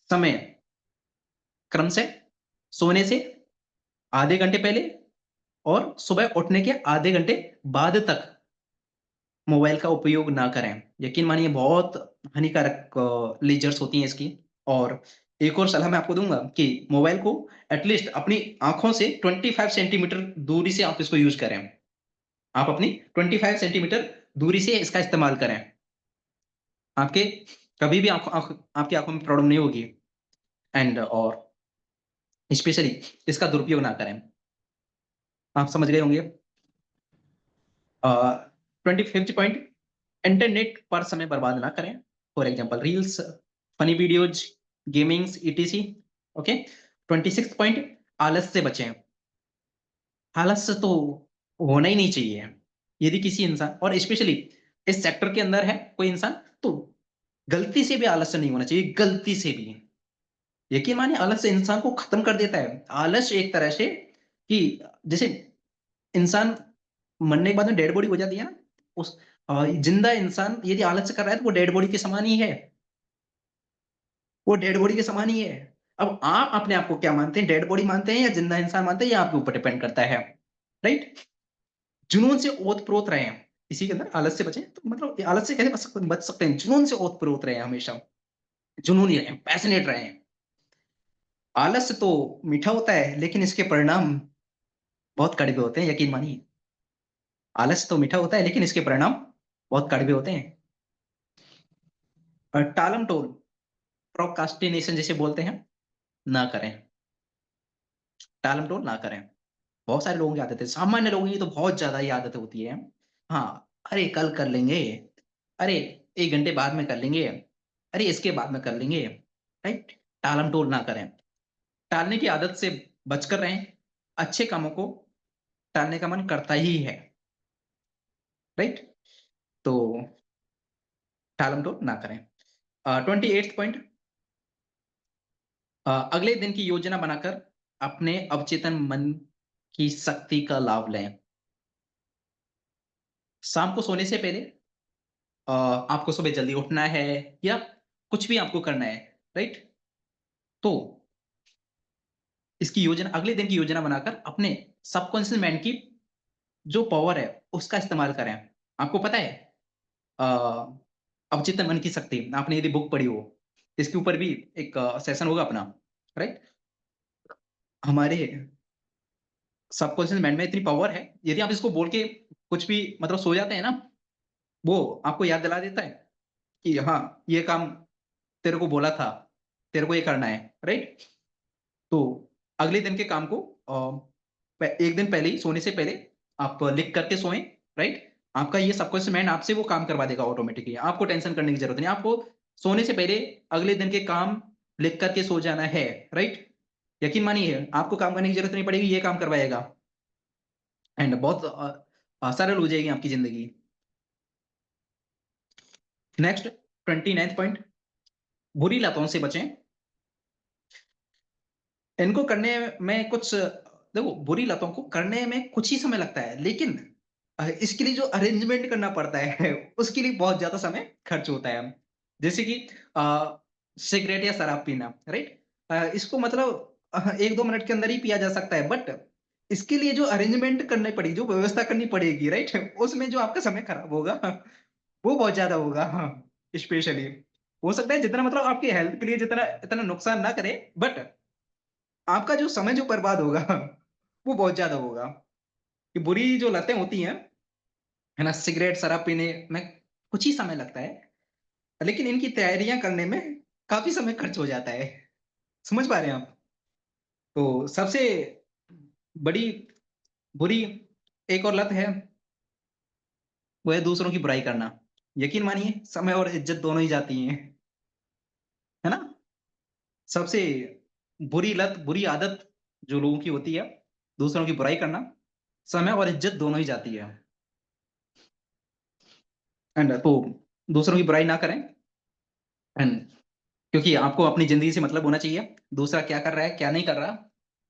समय क्रम से, सोने से आधे घंटे पहले और सुबह उठने के आधे घंटे बाद तक मोबाइल का उपयोग ना करें। यकीन मानिए बहुत हानिकारक लेजर्स होती हैं इसकी। और एक और सलाह मैं आपको दूंगा कि मोबाइल को एटलीस्ट अपनी आंखों से 25 सेंटीमीटर दूरी से आप इसको यूज करें। आप अपनी 25 सेंटीमीटर दूरी से इसका इस्तेमाल करें, आपके कभी भी आपकी आंखों में प्रॉब्लम नहीं होगी। एंड और स्पेशली इसका दुरुपयोग ना करें। आप समझ गए होंगे। 25th पॉइंट, इंटरनेट पर समय बर्बाद ना करें। For example reels, funny videos, gamings, etc. Okay. 26th point, आलस से बचें। आलस तो होना ही नहीं चाहिए। यदि किसी इंसान, और स्पेशली इस सेक्टर के अंदर है कोई इंसान, तो गलती से भी आलस नहीं होना चाहिए, गलती से भी। यकीन मानिए आलस से इंसान को खत्म कर देता है। आलस एक तरह से कि जैसे इंसान मरने के बाद में डेड बॉडी हो जाती है ना, उस जिंदा इंसान यदि आलस कर रहा है तो वो डेड बॉडी के समान ही है, वो डेड बॉडी के समान ही है। अब आप अपने आप को क्या मानते हैं, डेड बॉडी मानते हैं या जिंदा इंसान मानते हैं, ये आपके ऊपर डिपेंड करता है। राइट, जुनून से ओत प्रोत रहे हैं इसी के अंदर, आलस से बचें। तो मतलब आलस से कैसे बच सकते हैं, जुनून से ओत प्रोत रहे हैं, हमेशा जुनूनी रहे, पैशनेट रहे। आलस तो मीठा होता है लेकिन इसके परिणाम बहुत कड़वे होते हैं, यकीन मानिए। आलस तो मीठा होता है लेकिन इसके परिणाम बहुत कड़वे होते हैं। और टालम टोल, प्रोक्रास्टिनेशन जिसे बोलते हैं, ना करें। टालम टोल ना करें। बहुत सारे लोगों की आदत है, सामान्य लोगों की तो बहुत ज्यादा ही आदत होती है। हाँ, अरे कल कर लेंगे, अरे 1 घंटे बाद में कर लेंगे, अरे इसके बाद में कर लेंगे। राइट, टालम टोल ना करें। टालने की आदत से बचकर रहें। अच्छे कामों को टालने का मन करता ही है। राइट, तो टालम टोल ना करें। 28th पॉइंट, अगले दिन की योजना बनाकर अपने अवचेतन मन की शक्ति का लाभ लें। शाम को सोने से पहले आपको सुबह जल्दी उठना है या कुछ भी आपको करना है, राइट, तो इसकी योजना, अगले दिन की योजना बनाकर अपने सबकॉन्शियस माइंड की जो पावर है उसका इस्तेमाल करें। आपको पता है अवचेतन मन की शक्ति, आपने यदि बुक पढ़ी हो, इसके ऊपर भी एक सेशन होगा अपना। राइट, हमारे सबकॉन्शियस माइंड में इतनी पावर है, यदि आप इसको बोल के कुछ भी मतलब सो जाते हैं ना, वो आपको याद दिला देता है कि हाँ ये काम तेरे को बोला था, तेरे को ये करना है। राइट, तो अगले दिन के काम को एक दिन पहले ही, सोने से पहले आप लिख करके सोएं, राइट? आपका ये सबकॉन्शियस माइंड आपसे वो काम करवा देगा ऑटोमेटिकली, आपको टेंशन करने की जरूरत नहीं। आपको सोने से पहले अगले दिन के काम लिख करके सो जाना है, राइट? यकीन मानिए आपको काम करने की जरूरत नहीं पड़ेगी, ये काम करवाएगा। एंड बहुत सरल हो जाएगी आपकी जिंदगी। नेक्स्ट 29th पॉइंट, बुरी लतों से बचें। इनको करने में कुछ, देखो, बुरी लतों को करने में कुछ ही समय लगता है, लेकिन इसके लिए जो अरेंजमेंट करना पड़ता है उसके लिए बहुत ज्यादा समय खर्च होता है। जैसे कि सिगरेट या शराब पीना, राइट? इसको मतलब 1-2 मिनट के अंदर ही पिया जा सकता है, बट इसके लिए जो अरेंजमेंट करनी पड़ेगी, जो व्यवस्था करनी पड़ेगी, राइट, उसमें जो आपका समय खराब होगा वो बहुत ज्यादा होगा। स्पेशली हो सकता है जितना मतलब आपकी हेल्थ के लिए जितना इतना नुकसान ना करे, बट आपका जो समय जो बर्बाद होगा वो बहुत ज्यादा होगा। कि बुरी जो लतें होती हैं, है ना, सिगरेट शराब पीने में कुछ ही समय लगता है, लेकिन इनकी तैयारियां करने में काफी समय खर्च हो जाता है। समझ पा रहे हैं आप? तो सबसे बड़ी बुरी एक और लत है, वो है दूसरों की बुराई करना। यकीन मानिए समय और इज्जत दोनों ही जाती हैं, है ना? सबसे बुरी लत, बुरी आदत जो लोगों की होती है, दूसरों की बुराई करना, समय और इज्जत दोनों ही जाती है। एंड तो दूसरों की बुराई ना करें, एंड क्योंकि आपको अपनी जिंदगी से मतलब होना चाहिए, दूसरा क्या कर रहा है क्या नहीं कर रहा,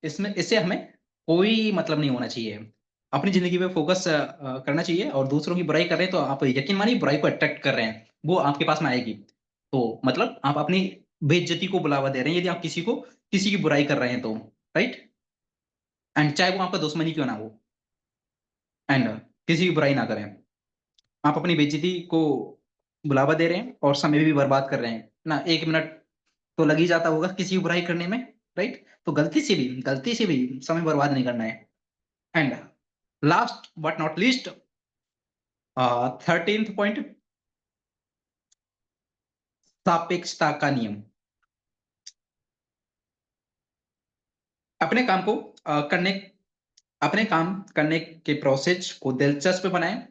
इसमें इससे हमें कोई मतलब नहीं होना चाहिए। अपनी जिंदगी पे फोकस करना चाहिए, और दूसरों की बुराई कर रहे हैं तो आप यकीन मानिए बुराई को अट्रैक्ट कर रहे हैं, वो आपके पास में आएगी। तो मतलब आप अपनी बेइज्जती को बुलावा दे रहे हैं यदि आप किसी की बुराई कर रहे हैं तो, राइट? एंड चाहे वो आपका दुश्मन ही क्यों ना हो, एंड किसी की बुराई ना करें। आप अपनी बेइज्जती को बुलावा दे रहे हैं और समय भी बर्बाद कर रहे हैं ना। 1 मिनट तो लग ही जाता होगा किसी की बुराई करने में, राइट? तो गलती से भी समय बर्बाद नहीं करना है। And last but not least, 13th point, सापेक्षता का नियम। अपने काम को करने अपने काम करने के प्रोसेस को दिलचस्प बनाएं,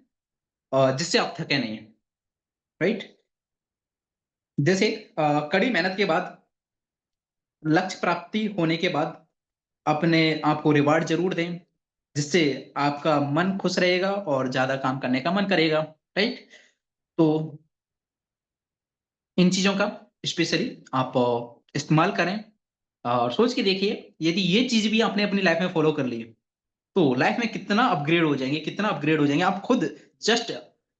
जिससे आप थके नहीं, राइट? जैसे कड़ी मेहनत के बाद, लक्ष्य प्राप्ति होने के बाद अपने आप को रिवार्ड जरूर दें, जिससे आपका मन खुश रहेगा और ज्यादा काम करने का मन करेगा, राइट? तो इन चीजों का स्पेशली आप इस्तेमाल करें, और सोच के देखिए यदि ये चीज भी आपने अपनी लाइफ में फॉलो कर ली तो लाइफ में कितना अपग्रेड हो जाएंगे, कितना अपग्रेड हो जाएंगे। आप खुद जस्ट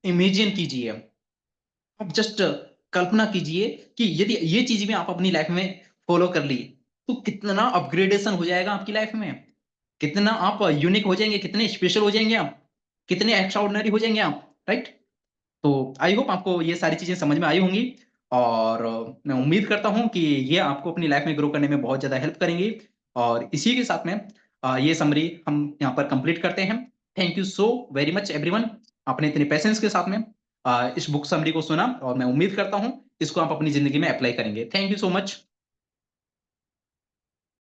इमेजिन कीजिए, आप जस्ट कल्पना कीजिए कि यदि ये चीज भी आप अपनी लाइफ में फॉलो कर ली तो कितना अपग्रेडेशन हो जाएगा आपकी लाइफ में, कितना आप यूनिक हो जाएंगे, कितने स्पेशल हो जाएंगे आप, कितने एक्स्ट्राऑर्डिनरी हो जाएंगे आप, राइट? तो आई होप आपको ये सारी चीजें समझ में आई होंगी, और मैं उम्मीद करता हूं कि ये आपको अपनी लाइफ में ग्रो करने में बहुत ज्यादा हेल्प करेंगी। और इसी के साथ में ये समरी हम यहाँ पर कंप्लीट करते हैं। Thank you so very much everyone, आपने इतने पेशेंस के साथ में इस बुक समरी को सुना, और मैं उम्मीद करता हूं इसको आप अपनी जिंदगी में अप्लाई करेंगे। Thank you so much.